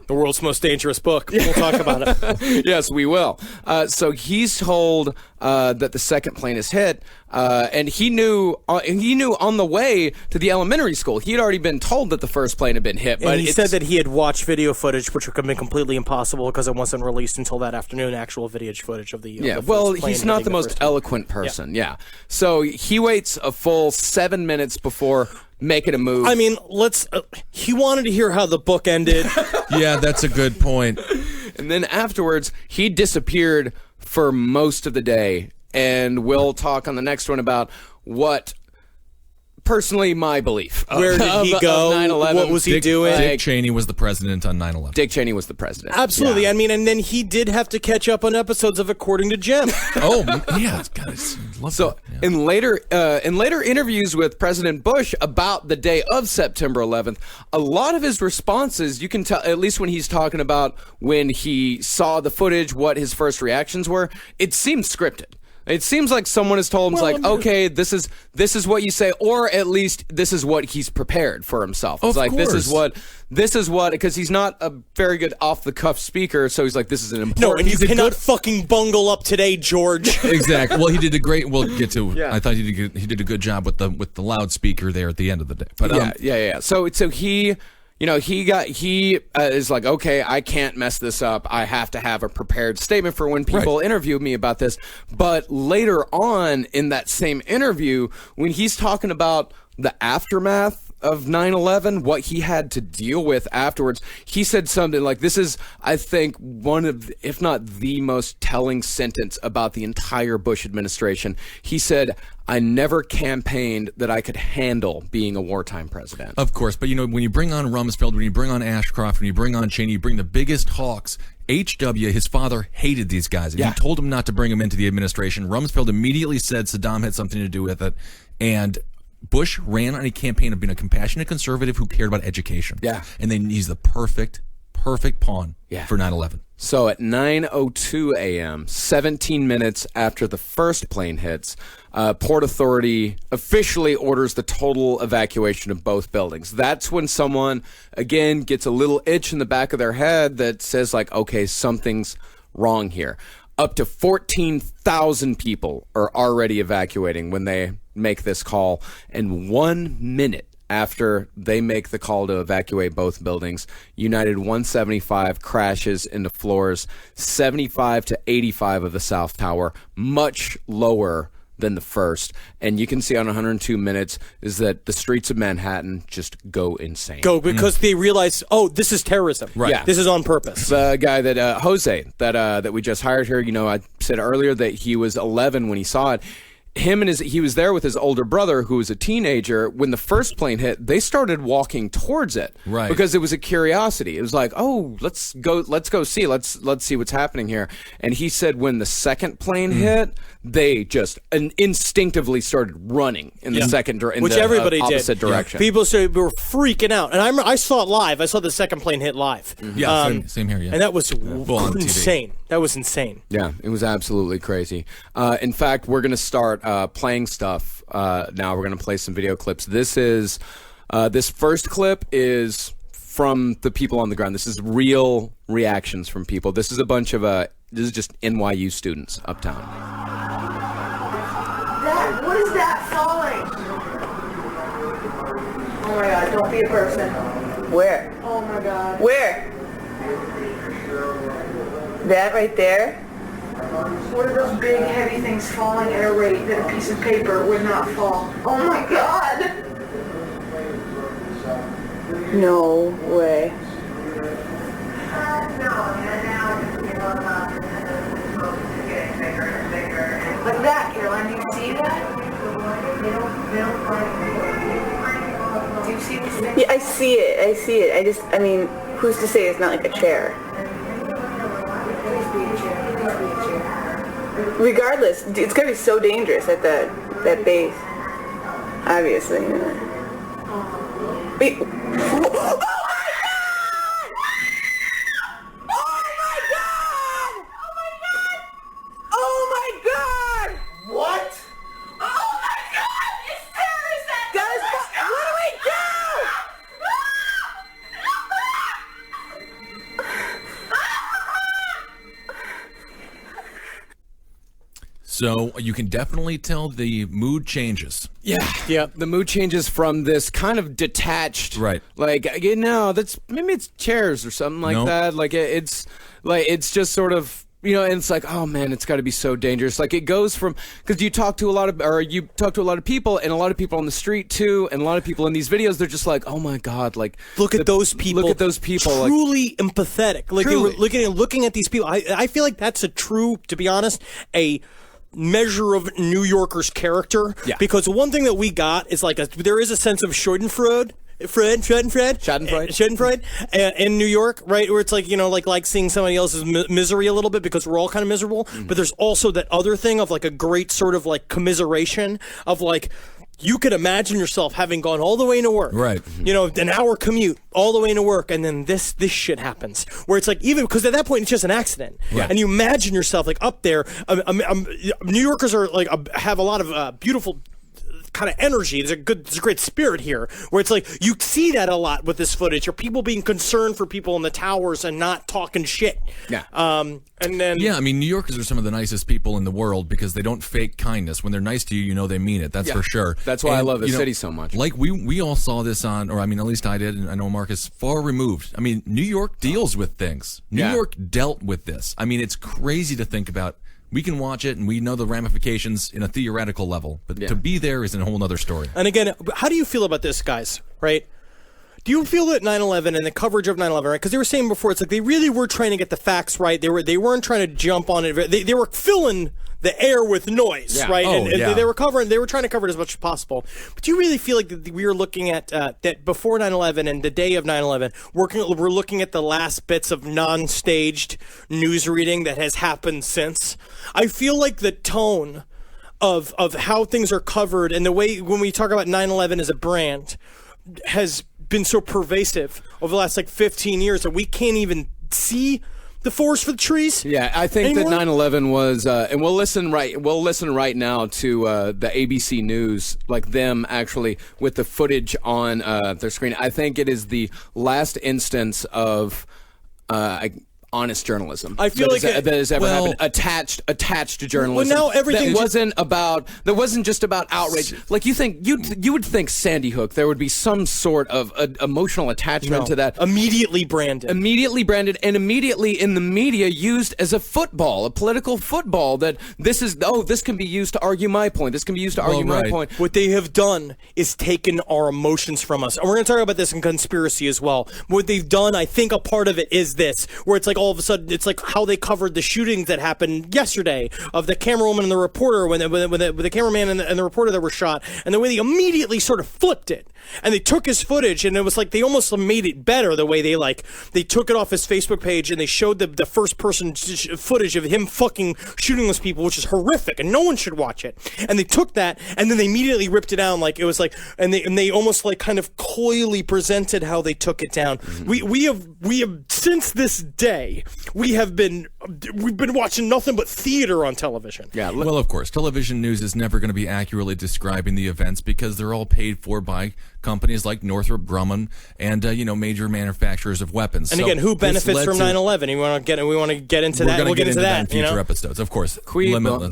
The world's most dangerous book. We'll talk about it. Yes, we will. So he's told that the second plane is hit, and he knew on the way to the elementary school. He had already been told that the first plane had been hit. But he said that he had watched video footage, which would have been completely impossible because it wasn't released until that afternoon. Actual video footage of the the well, he's not the most eloquent person. Yeah. So he waits a full 7 minutes before making a move. I mean, he wanted to hear how the book ended. Yeah, that's a good point. And then afterwards, he disappeared for most of the day. And we'll talk on the next one about what, personally, my belief. Where did he go? 9/11. What was he doing? Dick Cheney was the president on 9/11. Dick Cheney was the president. Absolutely. Yeah. I mean, and then he did have to catch up on episodes of According to Jim. Oh, yeah. God, love So that. Yeah. in later interviews with President Bush about the day of September 11th, a lot of his responses, you can tell, at least when he's talking about when he saw the footage, what his first reactions were, it seems scripted. It seems like someone has told him, okay, this is what you say, or at least this is what he's prepared for himself. It's like, this is what, because he's not a very good off-the-cuff speaker, so he's like, this is an important... No, and you cannot fucking bungle up today, George. Exactly. Well, he did a great... We'll get to... Yeah. I thought he did a good job with the loudspeaker there at the end of the day. But Yeah. So he... he is like, okay, I can't mess this up. I have to have a prepared statement for when people interview me about this. But later on in that same interview, when he's talking about the aftermath of 9/11, what he had to deal with afterwards, he said something like, this is, I think, one of, if not the most telling sentence about the entire Bush administration. He said, I never campaigned that I could handle being a wartime president. Of course, but when you bring on Rumsfeld, when you bring on Ashcroft, when you bring on Cheney, you bring the biggest hawks. H.W., his father, hated these guys, and he told him not to bring them into the administration. Rumsfeld immediately said Saddam had something to do with it, and Bush ran on a campaign of being a compassionate conservative who cared about education. Yeah. And then he's the perfect pawn for 9/11. So at 9:02 a.m., 17 minutes after the first plane hits, Port Authority officially orders the total evacuation of both buildings. That's when someone, again, gets a little itch in the back of their head that says, like, okay, something's wrong here. Up to 14,000 people are already evacuating when they make this call. And 1 minute after they make the call to evacuate both buildings, United 175 crashes into floors 75 to 85 of the South Tower, much lower than the first. And you can see on 102 minutes is that the streets of Manhattan just go insane. Because they realize, this is terrorism. Right. Yeah. This is on purpose. The guy that Jose that we just hired here, I said earlier that he was 11 when he saw it. He was there with his older brother who was a teenager. When the first plane hit, they started walking towards it, right? Because it was a curiosity. It was like, let's go see, let's see what's happening here. And he said when the second plane hit, they just instinctively started running in the opposite direction. People were freaking out, and I saw it live. I saw the second plane hit live. Yeah, same here. Yeah, and that was insane. That was insane. Yeah, it was absolutely crazy. In fact, we're going to start playing stuff now. We're going to play some video clips. This first clip is from the people on the ground. This is real reactions from people. This is a bunch of this is just NYU students uptown. What is that falling? Oh my God! Don't be a person. Where? Oh my God. Where? That right there? What are those big heavy things falling at a rate that a piece of paper would not fall? Oh my God! No way. Like that, Caroline, do you see that? Do you see this thing? Yeah, I see it. I mean, who's to say it's not like a chair? Regardless, it's gonna be so dangerous at that base. Obviously. Wait. So you can definitely tell the mood changes. Yeah. The mood changes from this kind of detached, right? Like maybe it's chairs or something like that. Like it's just sort of. And it's like, oh man, it's got to be so dangerous. Like it goes from, because you talk to a lot of people, and a lot of people on the street too, and a lot of people in these videos, they're just like, oh my God, like look at those people. Truly empathetic. Like truly. They were looking at these people. I feel like that's to be honest, a measure of New Yorkers' character. Yeah. Because one thing that we got is there is a sense of Schadenfreude in New York, right? Where it's like seeing somebody else's misery a little bit because we're all kind of miserable. Mm-hmm. But there's also that other thing of like a great sort of like commiseration of like, you could imagine yourself having gone all the way into work, right? An hour commute all the way into work, and then this shit happens. Where it's like, even because at that point it's just an accident, right. And you imagine yourself like up there. New Yorkers are like have a lot of beautiful kind of energy. There's a great spirit here where it's like you see that a lot with this footage. Or people being concerned for people in the towers and not talking shit. Yeah. And then New Yorkers are some of the nicest people in the world because they don't fake kindness. When they're nice to you, they mean it. That's for sure. That's why I love the city so much. Like we all saw this at least I did, and I know Mark is far removed. New York deals with things. New York dealt with this. It's crazy to think about. We can watch it, and we know the ramifications in a theoretical level. But to be there is a whole other story. And again, how do you feel about this, guys? Right? Do you feel that 9/11 and the coverage of 9/11, right? Because they were saying before, it's like they really were trying to get the facts right. They weren't trying to jump on it. They were filling the air with noise, right? They were trying to cover it as much as possible. But do you really feel like that we were looking at that before 9/11 and the day of 9/11, we're looking at the last bits of non-staged news reading that has happened since? I feel like the tone of how things are covered and the way when we talk about 9/11 as a brand has been so pervasive over the last 15 years that we can't even see the forest for the trees. Yeah, I think anymore? that 9/11 was, and we'll listen right now to the ABC News, like them actually with the footage on their screen. I think it is the last instance of honest journalism. I feel like that has ever happened. Attached to journalism. Well, now everything that wasn't just about outrage. Like you would think Sandy Hook, there would be some sort of emotional attachment to that. Immediately branded, and immediately in the media used as a political football. That this can be used to argue my point. This can be used to argue my point. What they have done is taken our emotions from us, and we're going to talk about this in conspiracy as well. What they've done, I think, a part of it is this, where it's like all of a sudden, it's like how they covered the shootings that happened yesterday of the camerawoman and the reporter, when the cameraman and the reporter that were shot, and the way they immediately sort of flipped it, and they took his footage, and it was like they almost made it better the way they took it off his Facebook page, and they showed the first person footage of him fucking shooting those people, which is horrific, and no one should watch it. And they took that, and then they immediately ripped it down, like it was like, and they almost like kind of coyly presented how they took it down. We have since this day we've been watching nothing but theater on television. Yeah. Well, of course, television news is never going to be accurately describing the events because they're all paid for by companies like Northrop Grumman and major manufacturers of weapons. And again, who benefits from 9/11? We want to get into that. We'll get into that in future episodes, of course. Qui bono.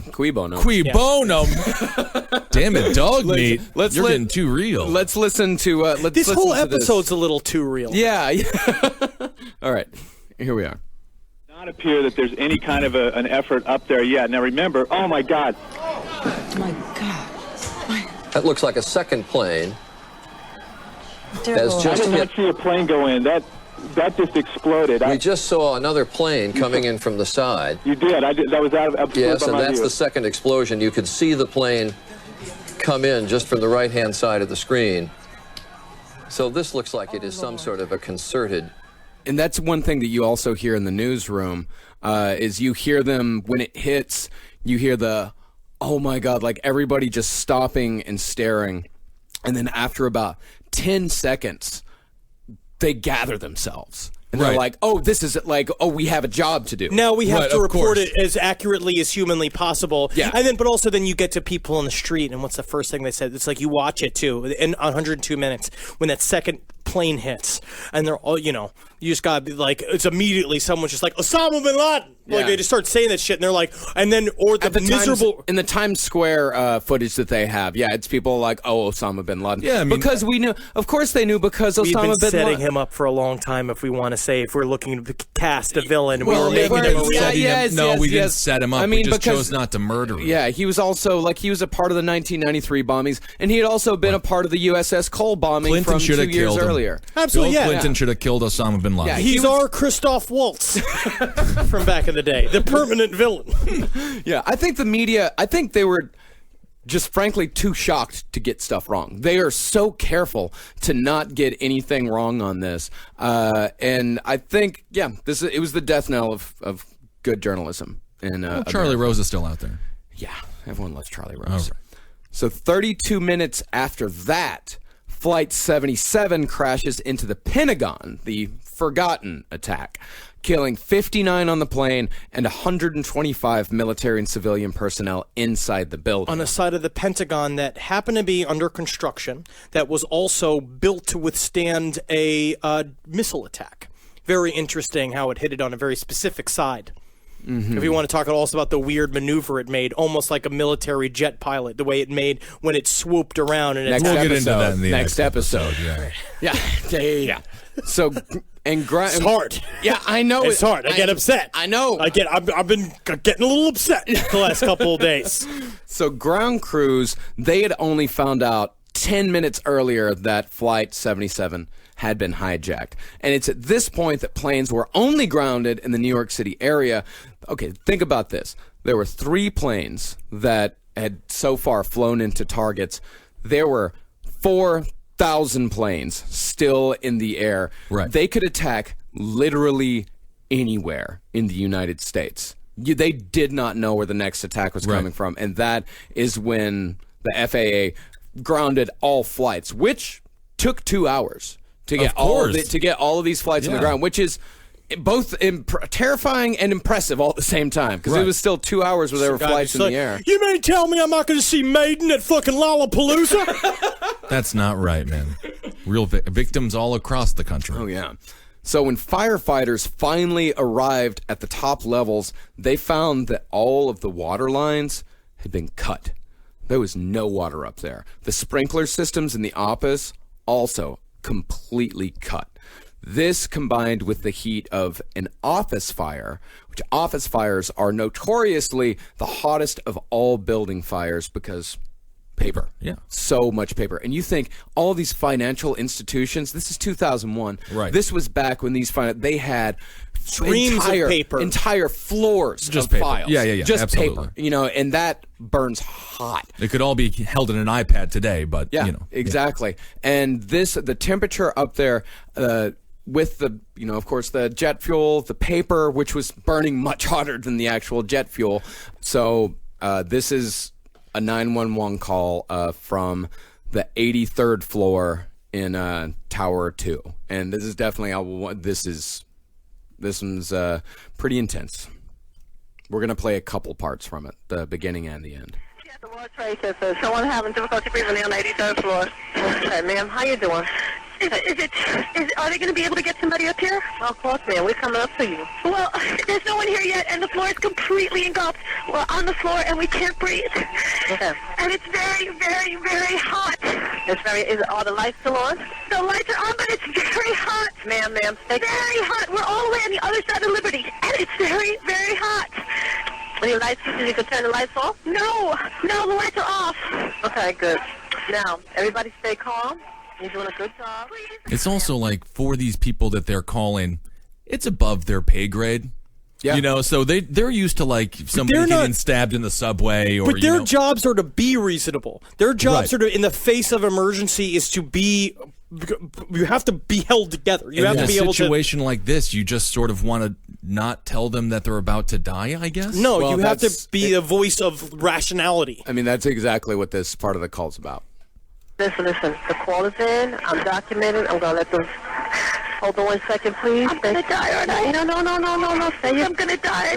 Damn it, dog meat. You're getting too real. Let's listen to. This whole episode's a little too real. Yeah. All right, here we are. Not appear that there's any kind of an effort up there yet. Now remember, oh my God. Oh my God. That looks like a second plane. I did not see a plane go in. That just exploded. We just saw another plane coming in from the side. You did. That was out of yes, and that's the second explosion. You could see the plane come in just from the right-hand side of the screen. So this looks like it is some sort of a concerted. And that's one thing that you also hear in the newsroom is you hear them when it hits. You hear the, oh my God, like everybody just stopping and staring. And then after about 10 seconds, they gather themselves. And they're like, oh, this is like, oh, we have a job to do. Now we have to report it as accurately as humanly possible. Yeah. And then, but also then you get to people on the street, and what's the first thing they said? It's like you watch it too, in 102 minutes, when that second plane hits, and they're all, you just gotta be like, it's immediately someone's just like, Osama bin Laden. Like they just start saying that shit, and they're like, and then, or the miserable. In the Times Square footage that they have, it's people like, oh, Osama bin Laden. Yeah, I mean, because we knew, of course they knew, because Osama bin Laden. We've been setting him up for a long time, if we want to say, if we're looking to cast a villain, we were making him a real. We didn't set him up. We just chose not to murder him. Yeah, he was also, he was a part of the 1993 bombings, and he had also been a part of the USS Cole bombing from 2 years earlier. Absolutely, Bill Clinton should have killed Osama bin Laden. Yeah, he's our Christoph Waltz from back in the day, the permanent villain. Yeah, I think the media, they were just frankly too shocked to get stuff wrong. They are so careful to not get anything wrong on this. And I think, it was the death knell of good journalism. And Charlie Rose is still out there. Yeah, everyone loves Charlie Rose. All right. So 32 minutes after that, Flight 77 crashes into the Pentagon, the forgotten attack, killing 59 on the plane and 125 military and civilian personnel inside the building. On a side of the Pentagon that happened to be under construction, that was also built to withstand a missile attack. Very interesting how it hit it on a very specific side. Mm-hmm. If you want to talk also about the weird maneuver it made, almost like a military jet pilot, the way it made when it swooped around. And we'll get into that in the next episode. Yeah. So, it's hard. Yeah, I know. It's hard. I get upset. I know. I've been getting a little upset the last couple of days. So ground crews, they had only found out 10 minutes earlier that Flight 77 had been hijacked. And it's at this point that planes were only grounded in the New York City area. Okay, think about this. There were 3 planes that had so far flown into targets. There were 4,000 planes still in the air. Right. They could attack literally anywhere in the United States. They did not know where the next attack was coming from. And that is when the FAA grounded all flights, which took 2 hours to get all of these flights on the ground, which is both terrifying and impressive all at the same time, because it was still 2 hours where there were flights in the air. You mean tell me I'm not going to see Maiden at fucking Lollapalooza? That's not right, man. Real victims all across the country. Oh, yeah. So when firefighters finally arrived at the top levels, they found that all of the water lines had been cut. There was no water up there. The sprinkler systems in the office also completely cut. This combined with the heat of an office fire, which office fires are notoriously the hottest of all building fires because paper. Yeah. So much paper. And you think all these financial institutions, this is 2001. Right. This was back when they had Streams of paper. Entire floors Just of paper. files. Yeah. Just Absolutely. paper. And that burns hot. It could all be held in an iPad today, but, Yeah, exactly. And the temperature up there, with the, of course, the jet fuel, the paper, which was burning much hotter than the actual jet fuel. So this is a 911 call from the 83rd floor in Tower 2. And this is definitely, this one's pretty intense. We're going to play a couple parts from it, the beginning and the end. Yeah, the World Trade Center. Someone having difficulty breathing on the 83rd floor. Okay, ma'am, how you doing? Are they going to be able to get somebody up here? Well, of course, ma'am. We're coming up to you. Well, there's no one here yet, and the floor is completely engulfed. We're on the floor, and we can't breathe. Okay. And it's very, very, very hot. Are the lights still on? The lights are on, but it's very hot. Ma'am, very hot. We're all the way on the other side of Liberty, and it's very, very hot. Any lights? You can turn the lights off? No, the lights are off. Okay, good. Now, everybody stay calm. You're doing a good job. It's also like for these people that they're calling, it's above their pay grade. Yeah. So they're used to like somebody getting stabbed in the subway, or but their jobs are to be reasonable. Their jobs are to, in the face of emergency, is to be. You have to be held together. You have to be able to. In a situation like this, you just sort of want to not tell them that they're about to die, I guess. No, you have to be a voice of rationality. I mean, that's exactly what this part of the call's about. Listen. The call is in. I'm documenting. I'm going to let them... Hold on 1 second, please. I'm going to die, aren't I? No. I'm going to die.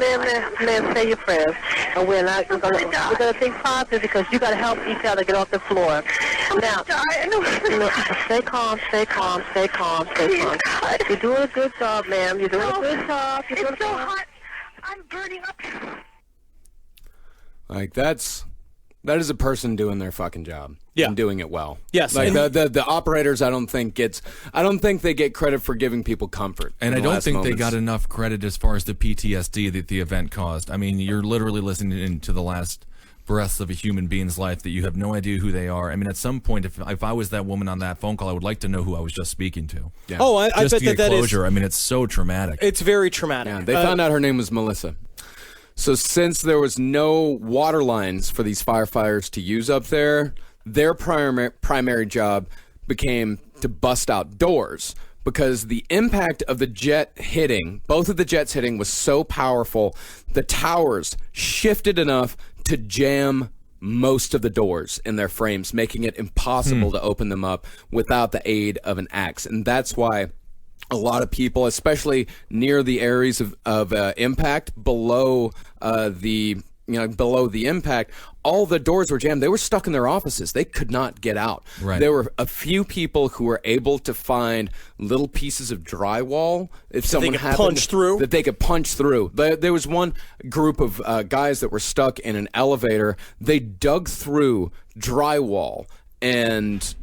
Ma'am, say your prayers. And we're going to think positive because you got to help each other get off the floor. Now, stay calm. You're doing a good job, ma'am. You're doing a good job. It's so hot. I'm burning up. Like, that is a person doing their fucking job. Yeah. And doing it well. Yes. Like the operators, I don't think they get credit for giving people comfort. And I don't think they got enough credit as far as the PTSD that the event caused. I mean, you're literally listening to the last breaths of a human being's life that you have no idea who they are. I mean, at some point, if I was that woman on that phone call, I would like to know who I was just speaking to. Yeah. Oh, I just bet to get that closure. I mean, it's so traumatic. It's very traumatic. Yeah, they found out her name was Melissa. So since there was no water lines for these firefighters to use up there, their primary job became to bust out doors because the impact of the jet hitting, both of the jets hitting, was so powerful, the towers shifted enough to jam most of the doors in their frames, making it impossible to open them up without the aid of an axe. And that's why a lot of people, especially near the areas of impact, below the impact, all the doors were jammed. They were stuck in their offices. They could not get out. Right. There were a few people who were able to find little pieces of drywall if someone happened punch through. that they could punch through. There was one group of guys that were stuck in an elevator. They dug through drywall and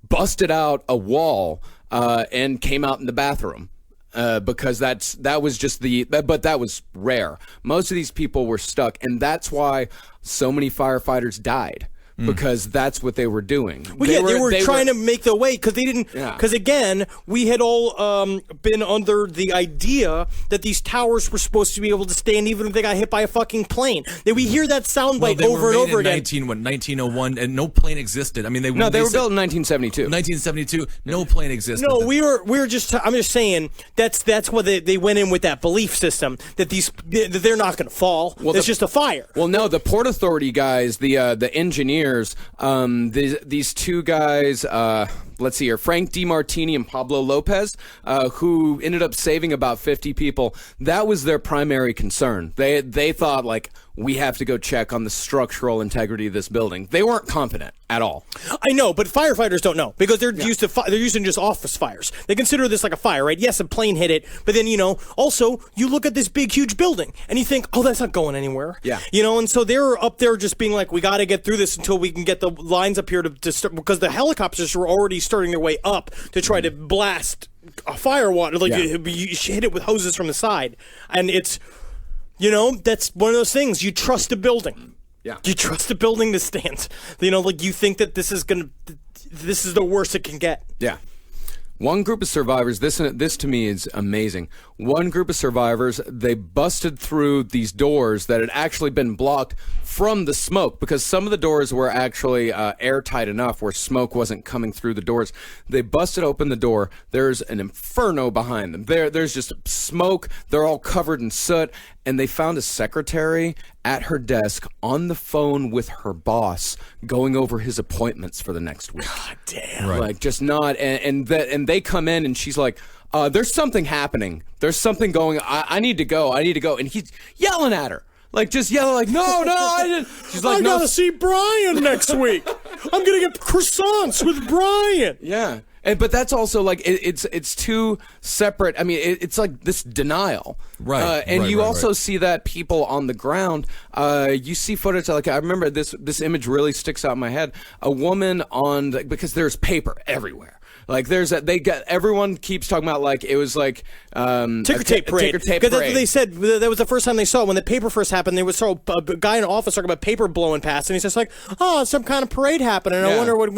busted out a wall and came out in the bathroom. Because that was rare. Most of these people were stuck, and that's why so many firefighters died. Because that's what they were doing. Well, they were trying to make their way because they didn't. Because again, we had all been under the idea that these towers were supposed to be able to stand even if they got hit by a fucking plane. We hear that soundbite over and over again. 1901, and no plane existed. I mean, they were built in 1972. 1972, no plane existed. No, we were just. I'm just saying that's what they went in with that belief system that they're not going to fall. Well, it's just a fire. Well, no, the Port Authority guys, the engineers. These two guys, let's see here, Frank DiMartini and Pablo Lopez, who ended up saving about 50 people. That was their primary concern. They thought, like, we have to go check on the structural integrity of this building. They weren't confident at all. I know, but firefighters don't know because they're used to they're used to just office fires. They consider this like a fire, right? Yes, a plane hit it, but then also you look at this big, huge building and you think, oh, that's not going anywhere. Yeah, and so they're up there just being like, we got to get through this until we can get the lines up here to start, because the helicopters were already starting their way up to try to blast a fire water, like you hit it with hoses from the side, and it's. That's one of those things. You trust a building. Yeah. You trust a building that stands. Like you think that this is the worst it can get. Yeah. One group of survivors, this to me is amazing. One group of survivors, they busted through these doors that had actually been blocked from the smoke, because some of the doors were actually airtight enough where smoke wasn't coming through the doors. They busted open the door. There's an inferno behind them. There's just smoke. They're all covered in soot. And they found a secretary at her desk on the phone with her boss going over his appointments for the next week. God damn. Right. Like, just not. And they come in and she's like, there's something happening. There's something going. I need to go. And he's yelling at her. Like, just yelling, like, no, I didn't. She's like, I gotta see Brian next week. I'm gonna get croissants with Brian. Yeah. But that's also like it's two separate. I mean, it's like this denial, right? And you also see that people on the ground. You see footage like, I remember this image really sticks out in my head. A woman because there's paper everywhere. Like everyone keeps talking about, like, it was like ticker tape parade. Because that's what they said. That was the first time they saw it. When the paper first happened, they would saw a guy in the office talking about paper blowing past, and he's just like, "Oh, some kind of parade happening. I wonder what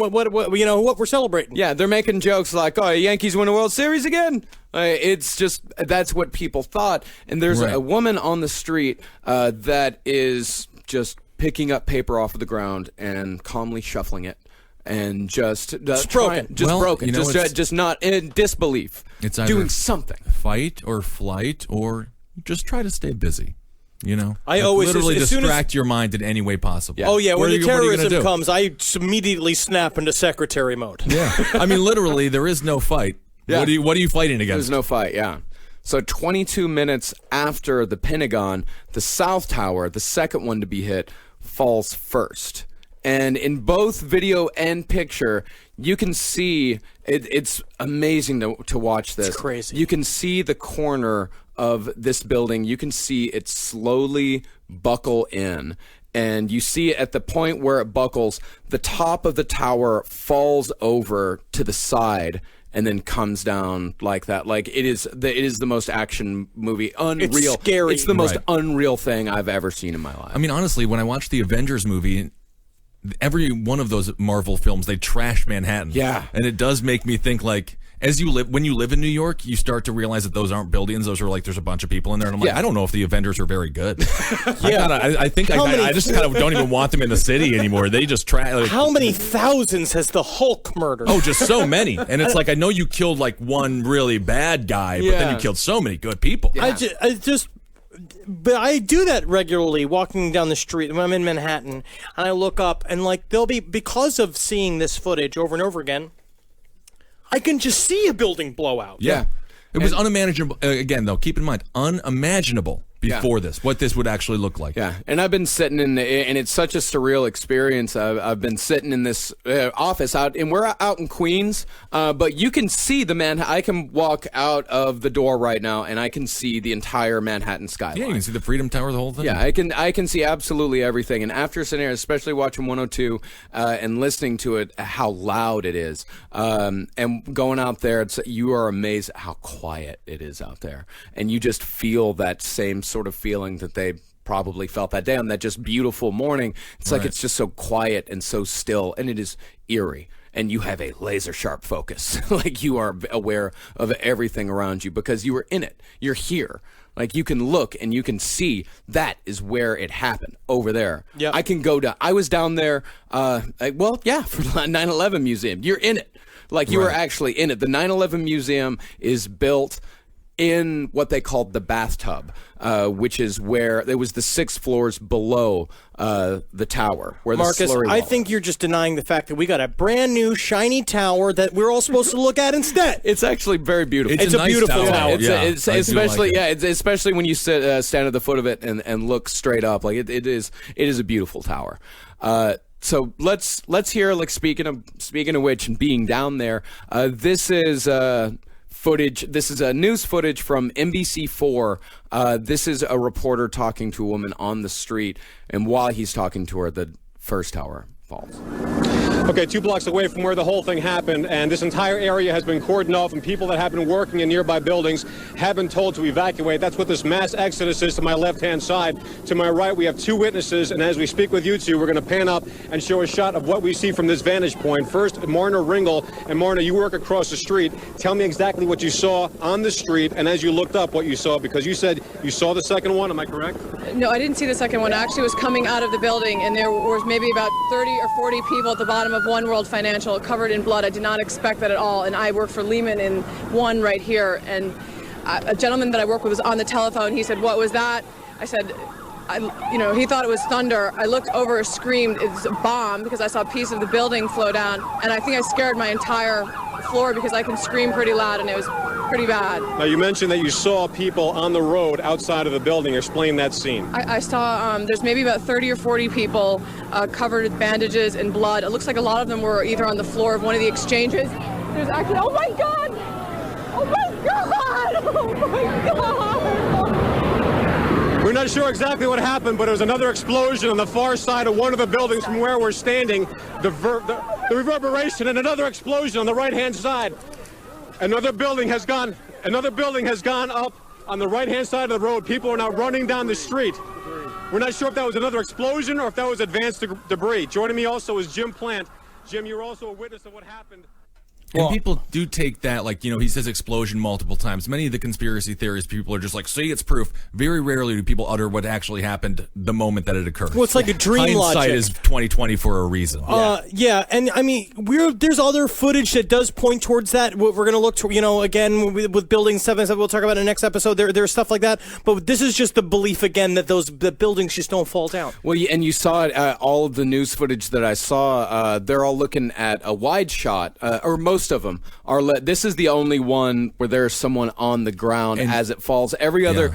we're celebrating." Yeah, they're making jokes like, "Oh, Yankees win a World Series again." It's just that's what people thought. And there's a woman on the street that is just picking up paper off of the ground and calmly shuffling it. And just broken, just not in disbelief. It's either doing something, fight or flight, or just try to stay busy. I always literally distract your mind in any way possible. Yeah. Oh yeah, when the terrorism comes, I immediately snap into secretary mode. Yeah, I mean, literally, there is no fight. Yeah. What are you fighting against? There's no fight. Yeah. So 22 minutes after the Pentagon, the South Tower, the second one to be hit, falls first. And in both video and picture, you can see it's amazing to watch this. It's crazy. You can see the corner of this building. You can see it slowly buckle in. And you see at the point where it buckles, the top of the tower falls over to the side and then comes down like that. Like, it is the most action movie. Unreal. It's scary. It's the most unreal thing I've ever seen in my life. I mean, honestly, when I watched the Avengers movie, every one of those Marvel films, they trash Manhattan. Yeah. And it does make me think, like, when you live in New York, you start to realize that those aren't buildings. Those are like, there's a bunch of people in there. And I'm like, I don't know if the Avengers are very good. I think I just kind of don't even want them in the city anymore. They just trash. Like, how many thousands has the Hulk murdered? Oh, just so many. And it's like, I know you killed like one really bad guy, but then you killed so many good people. Yeah. But I do that regularly, walking down the street when I'm in Manhattan, and I look up, and like because of seeing this footage over and over again, I can just see a building blow out. Yeah. It was unimaginable. Again, though, keep in mind, unimaginable before this, what this would actually look like. Yeah, and I've been sitting and it's such a surreal experience. I've been sitting in this office and we're out in Queens, but you can see I can walk out of the door right now and I can see the entire Manhattan skyline. Yeah, you can see the Freedom Tower, the whole thing. Yeah, I can see absolutely everything. And after sitting here, especially watching 102 and listening to it, how loud it is, and going out there, you are amazed at how quiet it is out there, and you just feel that same sort of feeling that they probably felt that day on that just beautiful morning. It's like it's just so quiet and so still, and it is eerie, and you have a laser sharp focus. Like, you are aware of everything around you because you were in it. You're here. Like, you can look and you can see that is where it happened over there. Yeah, I was down there for the 9/11 museum. You're in it. Like, you are actually in it. The 9/11 museum is built in what they called the bathtub, which is where it was the 6 floors below the tower. Where Marcus, the slurry I wall think you're just denying the fact that we got a brand new shiny tower that we're all supposed to look at insteed. It's actually very beautiful. It's a nice beautiful tower. It's especially it's especially when you stand at the foot of it and look straight up. Like it is a beautiful tower. So let's hear, like, speaking of which, and being down there, this is footage. This is news footage from NBC4. This is a reporter talking to a woman on the street, and while he's talking to her, the first tower falls. Okay, 2 blocks away from where the whole thing happened, and this entire area has been cordoned off, and people that have been working in nearby buildings have been told to evacuate. That's what this mass exodus is to my left-hand side. To my right, we have 2 witnesses, and as we speak with you two, we're going to pan up and show a shot of what we see from this vantage point. First, Marna Ringel. And Marna, you work across the street. Tell me exactly what you saw on the street, and as you looked up, what you saw, because you said you saw the second one. Am I correct? No, I didn't see the second one. I actually was coming out of the building, and there was maybe about 30 or 40 people at the bottom of One World Financial covered in blood. I did not expect that at all. And I work for Lehman in One right here. And a gentleman that I work with was on the telephone. He said, "What was that?" I said, he thought it was thunder. I looked over, screamed, "It's a bomb," because I saw a piece of the building flow down. And I think I scared my entire floor because I can scream pretty loud, and it was pretty bad. Now, you mentioned that you saw people on the road outside of the building. Explain that scene. I saw there's maybe about 30 or 40 people covered with bandages and blood. It looks like a lot of them were either on the floor of one of the exchanges. There's actually, oh my God! Oh my God! Oh my God! We're not sure exactly what happened, but there was another explosion on the far side of one of the buildings from where we're standing. The reverberation, and another explosion on the right-hand side. Another building has gone up on the right-hand side of the road. People are now running down the street. We're not sure if that was another explosion or if that was advanced debris. Joining me also is Jim Plant. Jim, you were also a witness of what happened. And people do take that, like, he says explosion multiple times. Many of the conspiracy theories, people are just like, see, it's proof. Very rarely do people utter what actually happened the moment that it occurred. Well, it's like a dream Hindsight logic. is 2020 for a reason. Yeah, and I mean, there's other footage that does point towards that. We're going to look to, again, with Building 7, we'll talk about in the next episode. There's stuff like that, but this is just the belief, again, that the buildings just don't fall down. Well, and you saw it, all of the news footage that I saw, they're all looking at a wide shot, or most of them are. This is the only one where there's someone on the ground as it falls. Every other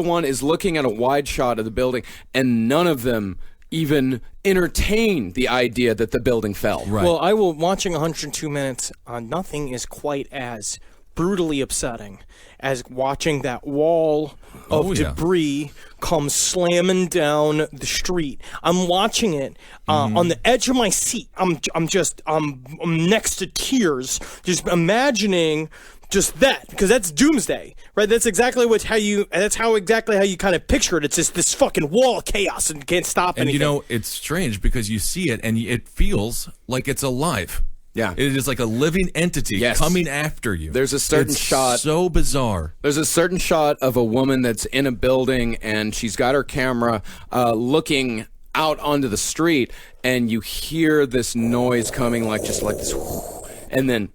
one is looking at a wide shot of the building, and none of them even entertain the idea that the building fell. Right. Well, watching 102 Minutes, nothing is quite as brutally upsetting as watching that wall of debris come slamming down the street. I'm watching it on the edge of my seat. I'm next to tears, just imagining just that, because that's doomsday, right? That's exactly how you kind of picture it. It's just this fucking wall of chaos and can't stop anything. And it's strange because you see it and it feels like it's alive. Yeah. It is like a living entity coming after you. There's a certain shot. So bizarre. There's a certain shot of a woman that's in a building, and she's got her camera looking out onto the street, and you hear this noise coming like this, and then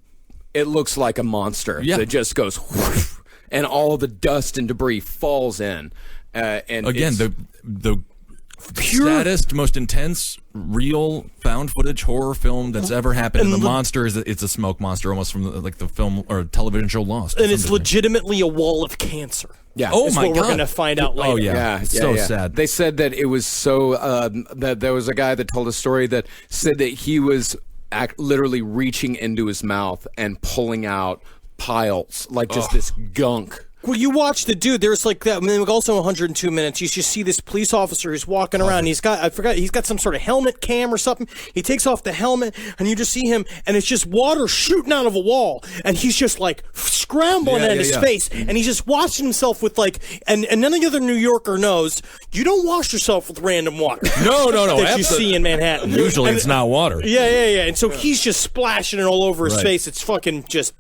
it looks like a monster that just goes whoosh, and all the dust and debris falls in. And again, the saddest, most intense, real found footage horror film that's ever happened. And the monster it's a smoke monster, almost from the film or television show Lost. And it's legitimately a wall of cancer. Yeah. Oh my God. We're going to find out later. Oh yeah. It's so sad. They said that it was so that there was a guy that told a story that said that he was literally reaching into his mouth and pulling out piles, like just this gunk. Well, you watch the dude. There's like that. I mean, also 102 Minutes. You just see this police officer who's walking around. He's got some sort of helmet cam or something. He takes off the helmet, and you just see him, and it's just water shooting out of a wall, and he's just like scrambling at his face, and he's just washing himself with and none of the other New Yorker knows you don't wash yourself with random water. No. that you see in Manhattan. Usually, it's not water. Yeah. And so he's just splashing it all over his face. It's fucking just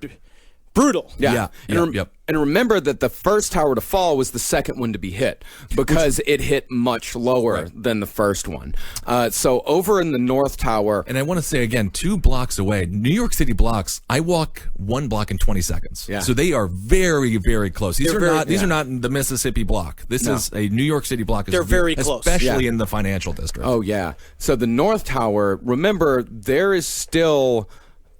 brutal. Yeah. And remember that the first tower to fall was the second one to be hit because it hit much lower than the first one. So over in the North Tower. And I want to say again, 2 blocks away, New York City blocks, I walk 1 block in 20 seconds. Yeah. So they are very, very close. These They're are not the Mississippi block. This is a New York City block. They're very close. Especially in the financial district. Oh, yeah. So the North Tower, remember, there is still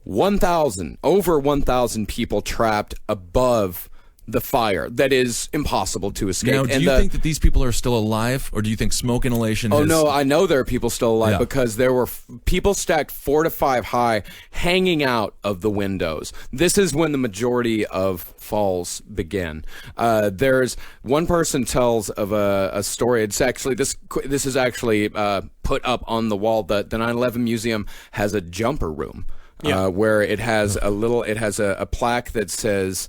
over 1,000 people trapped above the fire that is impossible to escape. Now, do you think that these people are still alive, or do you think smoke inhalation no, I know there are people still alive because there were people stacked 4 to 5 high hanging out of the windows. This is when the majority of falls begin. There's one person tells of a story. It's actually, this is actually put up on the wall. The 9/11 Museum has a jumper room. Where it has a plaque that says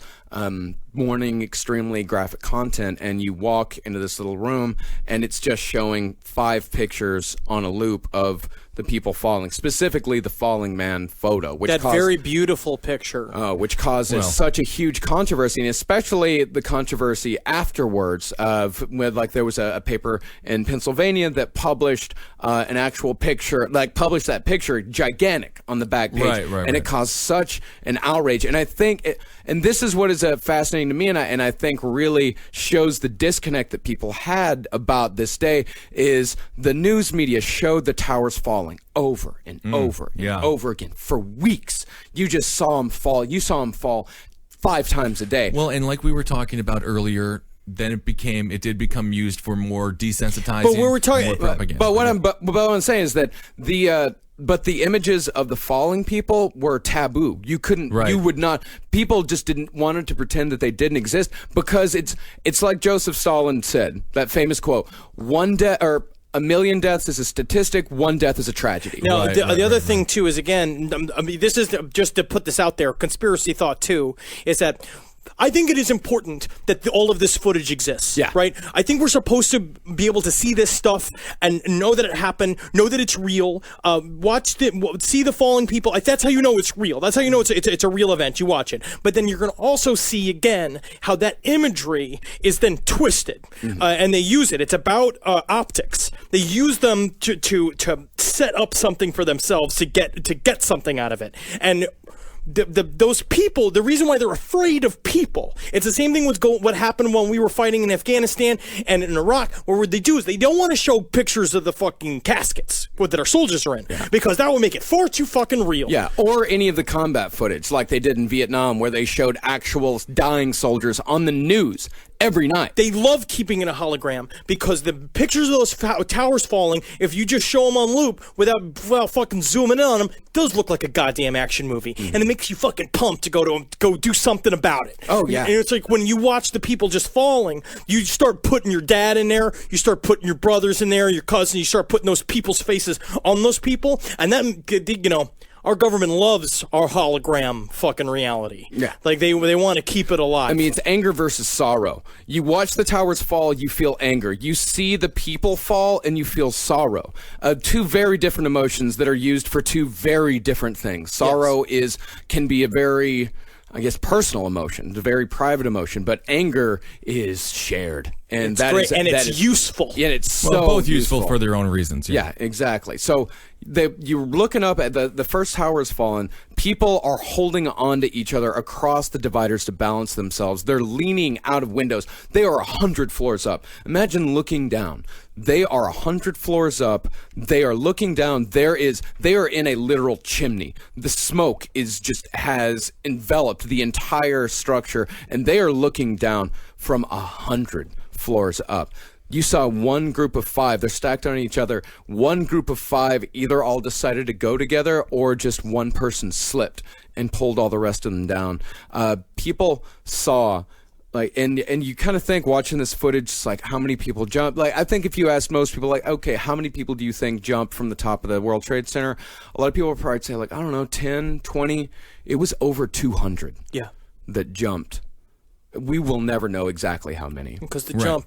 warning extremely graphic content, and you walk into this little room and it's just showing 5 pictures on a loop of the people falling, specifically the falling man photo, which very beautiful picture, which causes such a huge controversy, and especially the controversy afterwards there was a paper in Pennsylvania that published an actual picture, published that picture gigantic on the back page, and it caused such an outrage. And I think, and this is what is fascinating to me, and I think really shows the disconnect that people had about this day, is the news media showed the towers falling over and over and over again for weeks. You just saw them fall. You saw them fall 5 times a day. Well, and like we were talking about earlier, then it did become used for more desensitizing. But we're talking, more propaganda. But what I'm saying is that the images of the falling people were taboo. You couldn't, you would not, people just didn't wanted to pretend that they didn't exist, because it's like Joseph Stalin said, that famous quote, 1 million deaths is a statistic, 1 death is a tragedy. Now, the other thing, too, is, again, I mean, this is just to put this out there, conspiracy thought, too, is that I think it is important that all of this footage exists, right? I think we're supposed to be able to see this stuff and know that it happened, know that it's real, see the falling people. That's how you know it's real. That's how you know it's a real event. You watch it. But then you're going to also see, again, how that imagery is then twisted, and they use it. It's about optics. They use them to set up something for themselves to get something out of it. And those people, the reason why they're afraid of people, it's the same thing with what happened when we were fighting in Afghanistan and in Iraq. What they do is they don't want to show pictures of the fucking caskets that our soldiers are in, because that would make it far too fucking real. Yeah, or any of the combat footage like they did in Vietnam, where they showed actual dying soldiers on the news every night. They love keeping it a hologram, because the pictures of those towers falling, if you just show them on loop without fucking zooming in on them, those look like a goddamn action movie. And it makes you fucking pumped to go do something about it. Oh, yeah. And it's like when you watch the people just falling, you start putting your dad in there, you start putting your brothers in there, your cousin, you start putting those people's faces on those people, and that, our government loves our hologram fucking reality. Yeah. Like, they want to keep it alive. I mean, it's anger versus sorrow. You watch the towers fall, you feel anger. You see the people fall, and you feel sorrow. 2 very different emotions that are used for 2 very different things. Sorrow can be a very, I guess, personal emotion. It's a very private emotion, but anger is shared. And it's great, and it's useful. Yeah, it's both useful for their own reasons. Yeah, exactly. So you're looking up at the first tower has fallen. People are holding on to each other across the dividers to balance themselves. They're leaning out of windows. They are 100 floors up. Imagine looking down. They are 100 floors up. They are looking down. They are in a literal chimney. The smoke has enveloped the entire structure, and they are looking down from 100 floors up. You saw one group of 5. They're stacked on each other. One group of 5 either all decided to go together, or just one person slipped and pulled all the rest of them down. People saw, and you kind of think, watching this footage, how many people jumped? I think if you asked most people, okay, how many people do you think jumped from the top of the World Trade Center? A lot of people would probably say, I don't know, 10, 20. It was over 200 that jumped. We will never know exactly how many. Because the jump,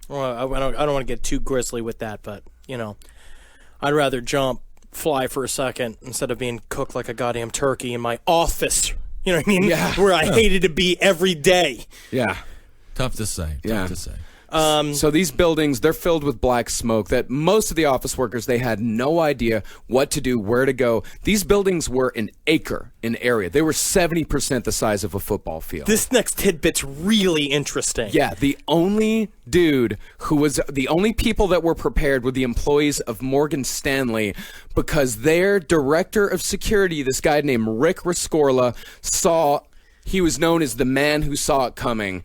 well, I don't want to get too grisly with that, but, I'd rather fly for a second instead of being cooked like a goddamn turkey in my office, You know what I mean? Yeah. Where I hated to be every day. Yeah. Tough to say. Tough to say. So these buildings, they're filled with black smoke that most of the office workers, they had no idea what to do, where to go. These buildings were an acre in area. They were 70% the size of a football field. This next tidbit's really interesting. Yeah, the only people that were prepared were the employees of Morgan Stanley, because their director of security, this guy named Rick Rescorla, he was known as the man who saw it coming.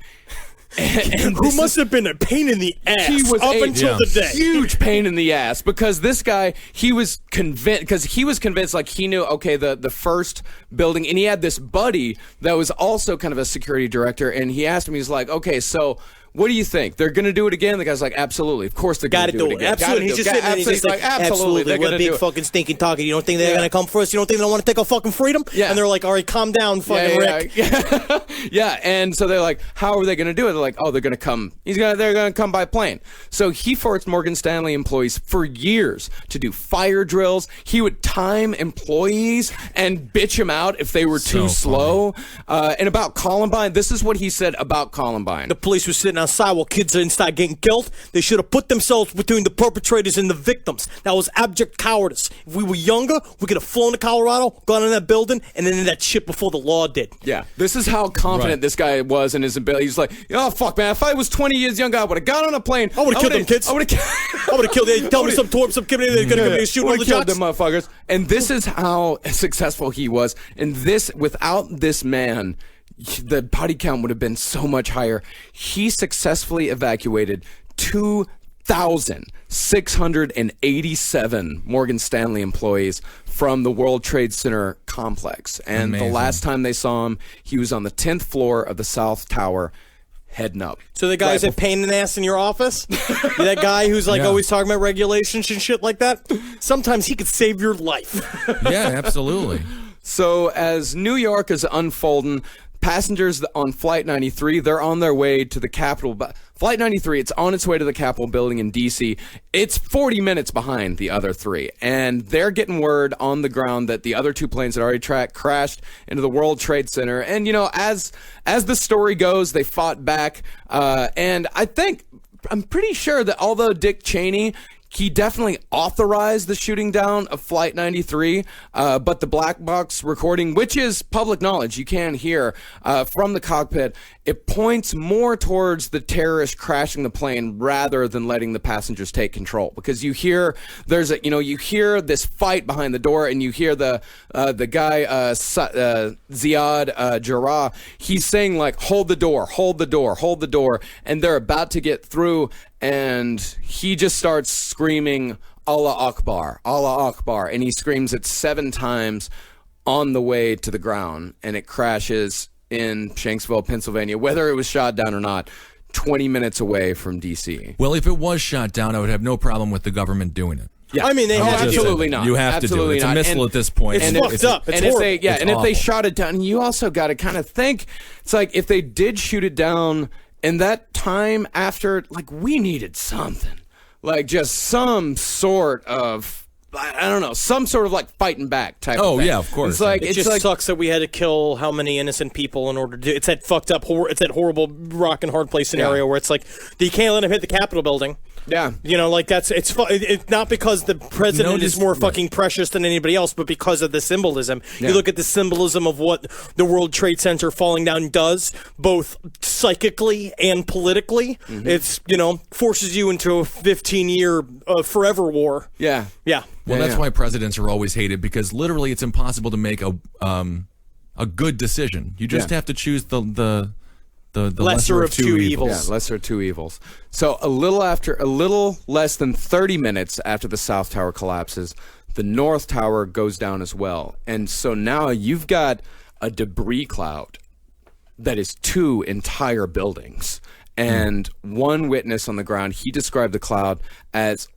And who must have been a pain in the ass until the day. Huge pain in the ass, because this guy, he was convinced, like he knew, okay, the first building, and he had this buddy that was also kind of a security director, and he asked him, he's like, okay, so what do you think? They're going to do it again? The guy's like, absolutely. Of course they're going to do it again. Absolutely. He's just sitting there and he's just like, absolutely. They're what a big fucking stinking talking. You don't think they're going to come for us? You don't think they don't want to take our fucking freedom? Yeah. And they're like, all right, calm down, fucking Rick. Yeah. And so they're like, how are they going to do it? They're like, oh, they're going to come. They're going to come by plane. So he forced Morgan Stanley employees for years to do fire drills. He would time employees and bitch them out if they were too slow. And about Columbine, this is what he said about Columbine. The police were sitting outside while kids didn't start getting killed. They should have put themselves between the perpetrators and the victims. That was abject cowardice. If we were younger, we could have flown to Colorado, gone in that building, and then in that shit before the law did. Yeah, this is how confident this guy was in his ability. He's like, oh, fuck, man, if I was 20 years younger, I would have got on a plane. I would have killed them kids. I would have killed them. Tell me some kid, they're going to give me a shooting on the killed jocks. them motherfuckers. And this is how successful he was. And without this man, the body count would have been so much higher. He successfully evacuated 2,687 Morgan Stanley employees from the World Trade Center complex. And the last time they saw him, he was on the 10th floor of the South Tower, heading up. So the guy's a pain in the ass in your office? That guy who's like always talking about regulations and shit like that? Sometimes he could save your life. Yeah, absolutely. So as New York is unfolding, passengers on Flight 93, they're on their way to the Capitol. Flight 93, it's on its way to the Capitol building in D.C. It's 40 minutes behind the other three. And they're getting word on the ground that the other two planes that already crashed into the World Trade Center. And, you know, as the story goes, they fought back. And I'm pretty sure that although Dick Cheney, he definitely authorized the shooting down of Flight 93, but the black box recording, which is public knowledge, you can hear from the cockpit, it points more towards the terrorist crashing the plane rather than letting the passengers take control. Because you hear you hear this fight behind the door, and you hear the guy Ziad Jarrah, he's saying like, hold the door, hold the door, hold the door, and they're about to get through. And he just starts screaming, Allah Akbar, Allah Akbar. And he screams it 7 times on the way to the ground. And it crashes in Shanksville, Pennsylvania, whether it was shot down or not, 20 minutes away from D.C. Well, if it was shot down, I would have no problem with the government doing it. Yeah. I mean, they have absolutely not. You have absolutely to do it. It's a missile at this point. It's fucked up. It's and horrible. If they shot it down, you also got to kind of think, it's like if they did shoot it down, and that time after, like, we needed something. Like, just some sort of, I don't know, some sort of, like, fighting back type of thing. Oh, yeah, of course. It's like, it just sucks that we had to kill how many innocent people in order to do it's that fucked up, it's that horrible rock and hard place scenario where it's like, you can't let him hit the Capitol building. Yeah. You know, like it's not because the president is more fucking precious than anybody else, but because of the symbolism. Yeah. You look at the symbolism of what the World Trade Center falling down does, both psychically and politically. Mm-hmm. It's, forces you into a 15-year forever war. Yeah. Yeah. Well, that's why presidents are always hated, because literally it's impossible to make a good decision. You just have to choose the lesser of two evils. Yeah, lesser of two evils. So a little less than 30 minutes after the South Tower collapses, the North Tower goes down as well. And so now you've got a debris cloud that is 2 entire buildings. And one witness on the ground, he described the cloud as,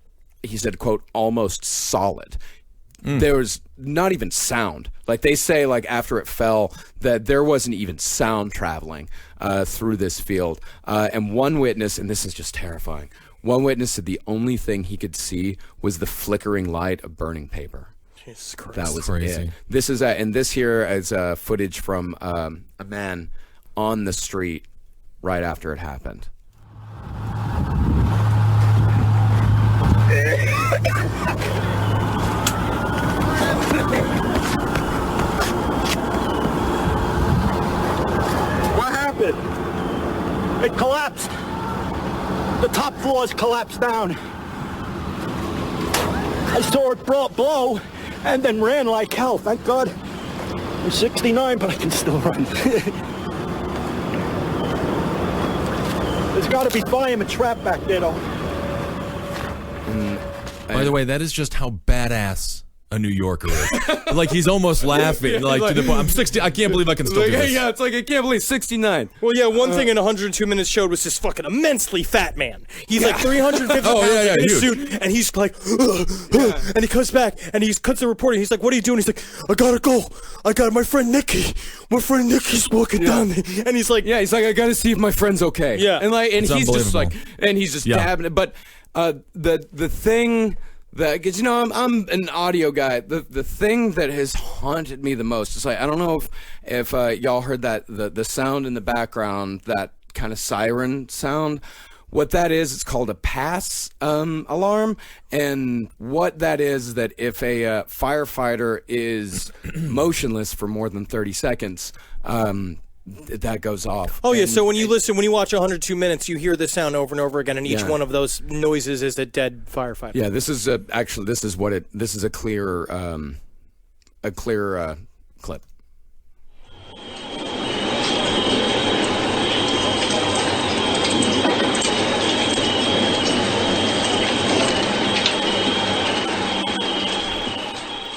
he said, quote, almost solid. There was not even sound. Like they say, like after it fell, that there wasn't even sound traveling through this field. And one witness, and this is just terrifying, one witness said the only thing he could see was the flickering light of burning paper. Jesus Christ. That was crazy. it. This is and this here is footage from a man on the street right after it happened. What happened? It collapsed. The top floors collapsed down. I saw it blow and then ran like hell. Thank God. I'm 69, but I can still run. There's got to be fireman trapped back there, though. By the way, that is just how badass a New Yorker is. Like, he's almost laughing, like to the point. I'm 60. I can't believe I can still do this. Yeah, it's like I can't believe 69. Well, yeah, one thing in 102 Minutes showed was this fucking immensely fat man. He's like 350 pounds in his suit, and he's like, and he comes back, and he cuts the reporter. He's like, what are you doing? He's like, I gotta go. I got my friend Nicky. My friend Nicky's walking down there. And he's like, he's like, I gotta see if my friend's okay. Yeah. And It's he's just like, unbelievable. and he's just dabbing it. But the thing that, because I'm an audio guy, the thing that has haunted me the most is like, I don't know if y'all heard that the sound in the background, that kind of siren sound. What that is, it's called a pass alarm, and what that is that if a firefighter is motionless for more than 30 seconds, that goes off. oh yeah, so when you watch 102 Minutes, you hear this sound over and over again, and each one of those noises is a dead firefighter. Yeah, this is actually this is a clear clip.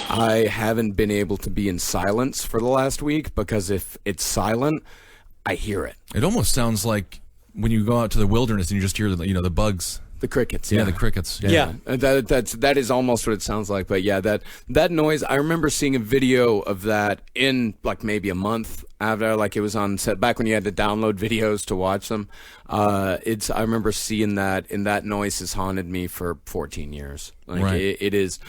I haven't been able to be in silence for the last week because if it's silent, I hear it. It almost sounds like when you go out to the wilderness and you just hear the bugs. The crickets. Yeah, the crickets. Yeah. That is almost what it sounds like. But yeah, that noise, I remember seeing a video of that in like maybe a month after, like it was on set back when you had to download videos to watch them. I remember seeing that, and that noise has haunted me for 14 years. Like Right. it is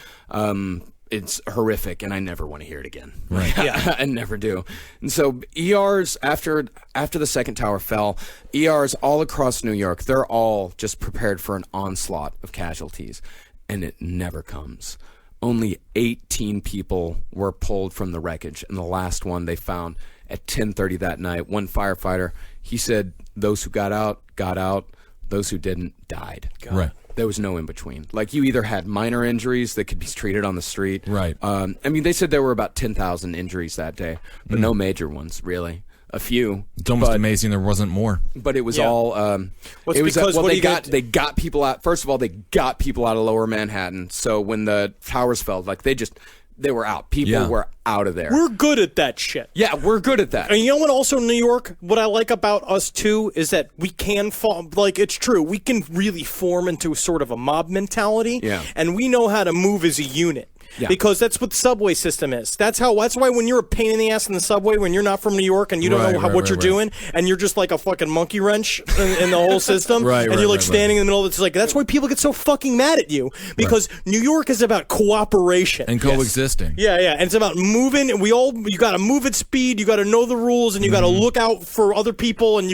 it's horrific, and I never want to hear it again. Right. Yeah, I never do. And so ERs, after the second tower fell, ERs all across New York, they're all just prepared for an onslaught of casualties, and it never comes. Only 18 people were pulled from the wreckage, and the last one they found at 10:30 that night. One firefighter, he said, those who got out, got out. Those who didn't, died. Right. There was no in between. Like, you either had minor injuries that could be treated on the street. Right. I mean, they said there were about 10,000 injuries that day, but no major ones, really. A few. It's almost amazing there wasn't more. But it was all. Well, it was because they got people out. First of all, they got people out of Lower Manhattan. So when the towers fell, like they were out. People were out of there. We're good at that shit. Yeah, we're good at that. And you know what? Also, New York, what I like about us too is that we can it's true. We can really form into sort of a mob mentality. Yeah. And we know how to move as a unit. Yeah. Because that's what the subway system is. That's why when you're a pain in the ass in the subway, when you're not from New York and you don't know what you're doing, and you're just like a fucking monkey wrench in the whole system, and you're like standing in the middle of it, it's like that's why people get so fucking mad at you, because New York is about cooperation and coexisting. Yeah, and it's about moving, and you got to move at speed, you got to know the rules, and you got to look out for other people, and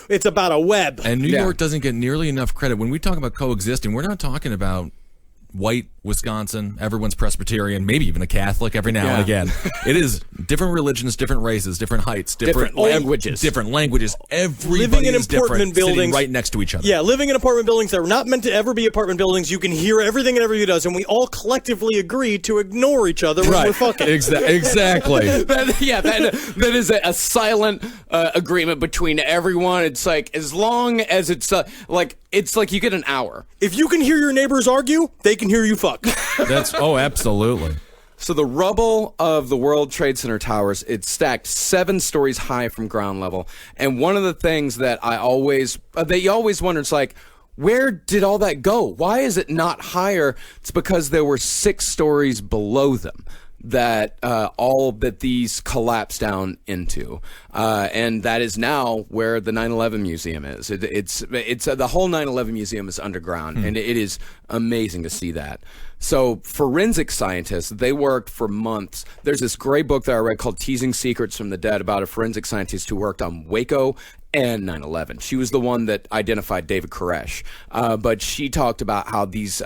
it's about a web. And New York doesn't get nearly enough credit. When we talk about coexisting, we're not talking about white Wisconsin, everyone's Presbyterian, maybe even a Catholic every now and again. It is different religions, different races, different heights, different languages. Everybody living in is apartment different, buildings sitting right next to each other. Yeah, living in apartment buildings that are not meant to ever be apartment buildings. You can hear everything and everybody does, and we all collectively agree to ignore each other when we're fucking. Exactly. that is a silent agreement between everyone. It's like, as long as it's like you get an hour. If you can hear your neighbors argue, they can hear you fuck. Absolutely. So the rubble of the World Trade Center towers, it's stacked 7 stories high from ground level. And one of the things that you always wonder, it's like, where did all that go? Why is it not higher? It's because there were 6 stories below them. that all that these collapse down into, and that is now where the 9/11 museum is. It's the whole 9/11 museum is underground, and it is amazing to see that. So forensic scientists, they worked for months. There's this great book that I read called Teasing Secrets from the Dead about a forensic scientist who worked on Waco and 9/11. She was the one that identified David Koresh, but she talked about how these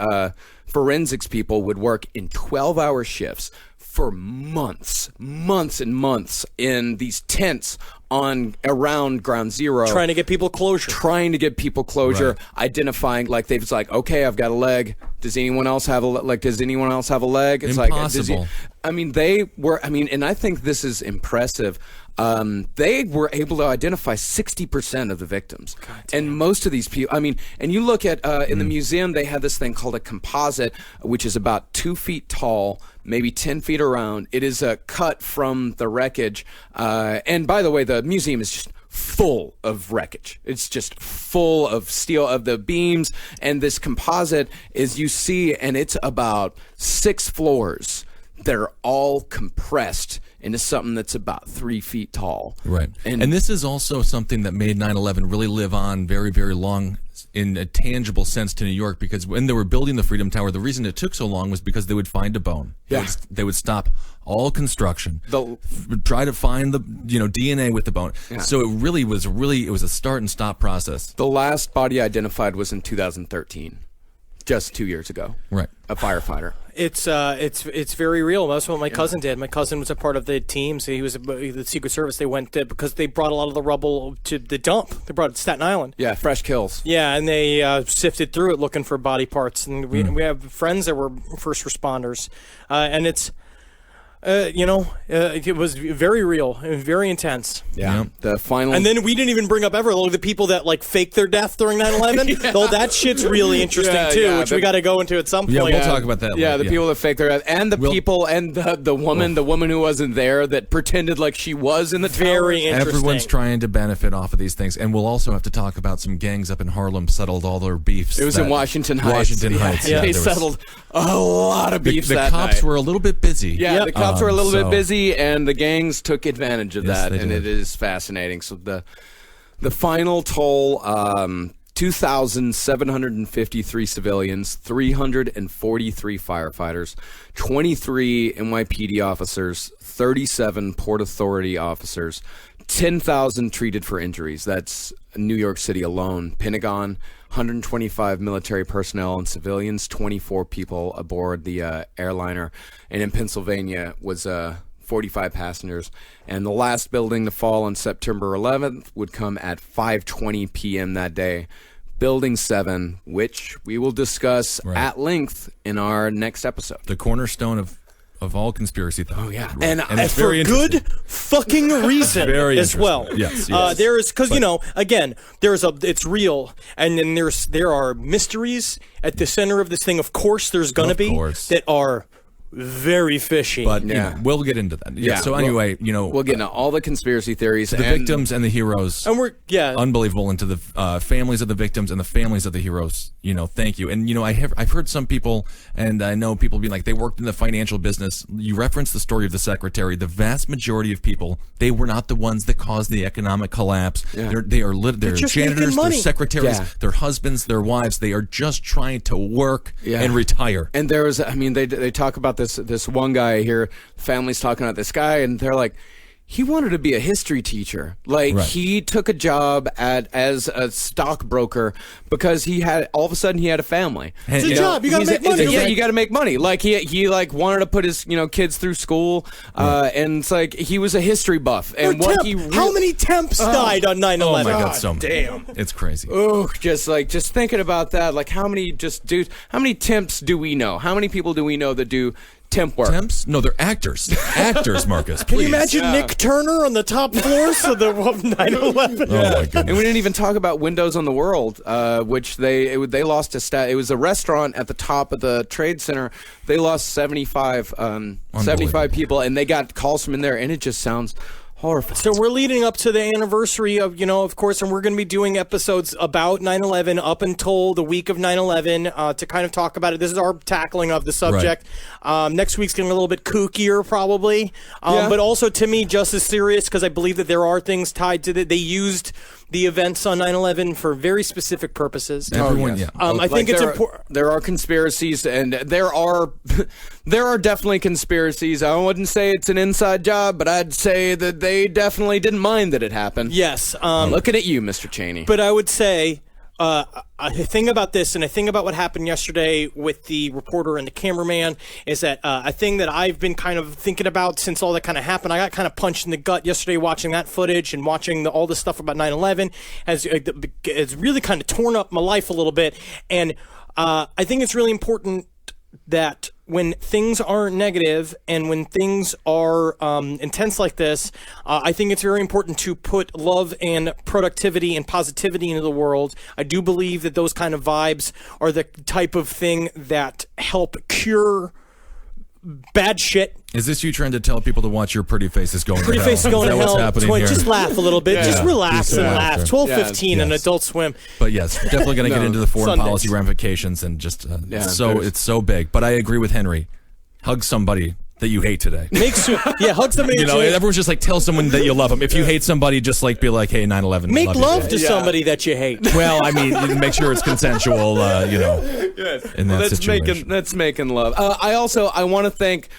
forensics people would work in 12-hour shifts for months and months in these tents around Ground Zero, trying to get people closure, right. Identifying, like, they was like, okay, I've got a leg. Does anyone else have a leg? It's Impossible. And I think this is impressive. They were able to identify 60% of the victims. And most of these people, and you look at, in the museum, they had this thing called a composite, which is about 2 feet tall, maybe 10 feet around. It is a cut from the wreckage. And by the way, the museum is just full of wreckage. It's just full of steel, of the beams. And this composite is, you see, and it's about 6 floors. They're all compressed into something that's about 3 feet tall. Right. And this is also something that made 9/11 really live on very, very long in a tangible sense to New York, because when they were building the Freedom Tower, the reason it took so long was because they would find a bone. Yeah. They would stop all construction, try to find the DNA with the bone. Yeah. So it was a start and stop process. The last body identified was in 2013. Just 2 years ago. Right. A firefighter. It's very real. That's what my cousin did. My cousin was a part of the team. So he was the Secret Service. They went there because they brought a lot of the rubble to the dump. They brought it to Staten Island. Yeah, fresh kills. Yeah, and they sifted through it looking for body parts. And we have friends that were first responders, and it's. It was very real and very intense. Yeah. The final. And then we didn't even bring up the people that faked their death during 9/11. Though that shit's really interesting too, which we got to go into at some point. Yeah, we'll talk about that. Yeah, the people that faked their death, and people, and the woman who wasn't there that pretended like she was in the tower. Very interesting. Everyone's trying to benefit off of these things, and we'll also have to talk about some gangs up in Harlem settled all their beefs. It was in Washington Heights. Yeah, they settled a lot of beefs. The cops were a little bit busy. Yeah, the cops were a little bit busy, and the gangs took advantage of that, and it is fascinating. So the final toll, 2,753 civilians, 343 firefighters, 23 NYPD officers, 37 Port Authority officers, 10,000 treated for injuries. That's New York City alone. Pentagon, 125 military personnel and civilians, 24 people aboard the airliner. And in Pennsylvania was 45 passengers. And the last building to fall on September 11th would come at 5:20 p.m. that day. Building 7, which we will discuss at length in our next episode. The cornerstone of all conspiracy theories. Oh, yeah. Right. And it's for very good fucking reason as well. Yes. There is, because, again, it's real, and then there are mysteries at the center of this thing. Of course, there's going to be that are very fishy. But we'll get into that. Yeah. So anyway, we'll get into all the conspiracy theories, the victims and the heroes, and we're unbelievable, into the families of the victims and the families of the heroes. Thank you. And I've heard some people, and I know people being like, they worked in the financial business. You referenced the story of the secretary. The vast majority of people, they were not the ones that caused the economic collapse. Yeah. They're janitors, they're secretaries, their husbands, their wives. They are just trying to work and retire. And there was, they talk about this one guy here, family's talking about this guy, and they're like, he wanted to be a history teacher. He took a job as a stockbroker because all of a sudden he had a family. It's a job. You got to make money. You got to make money. He wanted to put his kids through school, and it's like he was a history buff. And how many temps died on 9/11? Oh my God, so many. Damn, it's crazy. Oh, just thinking about that. Like, how many temps do we know? How many people do we know that do temp work? Temps? No, they're actors. Actors, Marcus. Can you imagine Nick Turner on the top floors of 9/11? Oh my goodness. And we didn't even talk about Windows on the World, which they lost a stat. It was a restaurant at the top of the Trade Center. They lost 75 people, and they got calls from in there, and it just sounds Horrifying. So we're leading up to the anniversary of, of course, and we're going to be doing episodes about 9/11 up until the week of 9/11 to kind of talk about it. This is our tackling of the subject. Right. Next week's getting a little bit kookier, probably, but also to me just as serious because I believe that there are things tied to it. They used the events on 9/11 for very specific purposes. Everyone, I think it's important. There are conspiracies, and there are definitely conspiracies. I wouldn't say it's an inside job, but I'd say that they definitely didn't mind that it happened. Yes. Looking at you, Mr. Cheney. But I would say a thing about this, and a thing about what happened yesterday with the reporter and the cameraman, is that a thing that I've been kind of thinking about since all that kind of happened. I got kind of punched in the gut yesterday watching that footage and watching all this stuff about 9/11. It's really kind of torn up my life a little bit. And I think it's really important that when things are negative and when things are intense like this, I think it's very important to put love and productivity and positivity into the world. I do believe that those kind of vibes are the type of thing that help cure bad shit. Is this you trying to tell people to watch your pretty faces going pretty to hell? Faces going to hell. What's happening here? Just laugh a little bit. Just relax and laugh. 12:15 on Adult Swim. But yes, definitely going to get into the foreign policy ramifications and just it's so big. But I agree with Henry. Hug somebody that you hate today. Hug somebody. Everyone's just like, tell someone that you love them. If you hate somebody, just like be like, hey, 9/11. Make love to somebody that you hate. Well, I mean, make sure it's consensual. Yes. In that situation. That's making love. I want to thank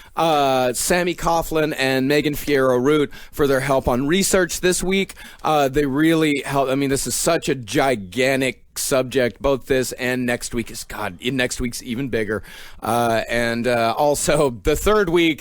Sammy Coughlin and Megan Fierro-Root for their help on research this week. They really helped. I mean, this is such a gigantic subject. Both this and next week next week's even bigger. And also the third week.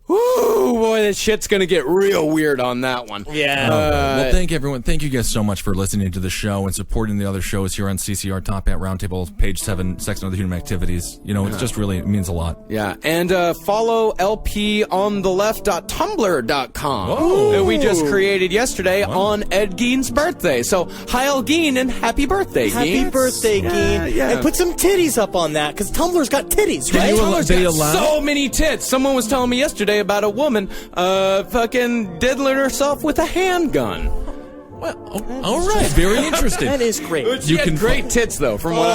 Woo, boy, this shit's going to get real weird on that one. Yeah. Well, thank everyone. Thank you guys so much for listening to the show and supporting the other shows here on CCR Top Hat Roundtable, page 7, Sex and Other Human Activities. It just really means a lot. Yeah. And follow lpontheLeft.tumblr.com that we just created yesterday on Ed Gein's birthday. So, hi, Ed Gein, and happy birthday, Gein. Happy birthday, Gein. Yeah. And put some titties up on that, because Tumblr's got titties, right? Tumblr's got so many tits. Someone was telling me yesterday about a woman fucking diddling herself with a handgun. Well, all right, very interesting. That is great. You can great tits though, from what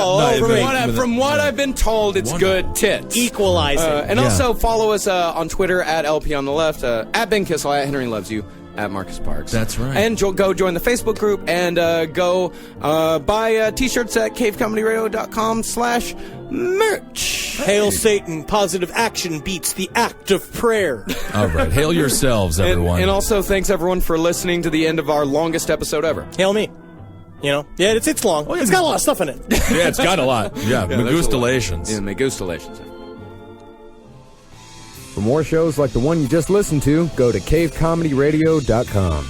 I've been told, it's good tits. Equalizing. And also follow us on Twitter at LP on the Left, at Ben Kissel, at Henry Loves You, at Marcus Parks. That's right. And go join the Facebook group and go buy t-shirts at cavecomedyradio.com/merch. Hail Satan, positive action beats the act of prayer. All right, hail yourselves, everyone. And also thanks everyone for listening to the end of our longest episode ever. Hail me. It's long. Oh, yeah, it's got a lot of stuff in it. Yeah, it's got a lot. Yeah, Megustalations. Yeah, Megustalations. For more shows like the one you just listened to, go to cavecomedyradio.com.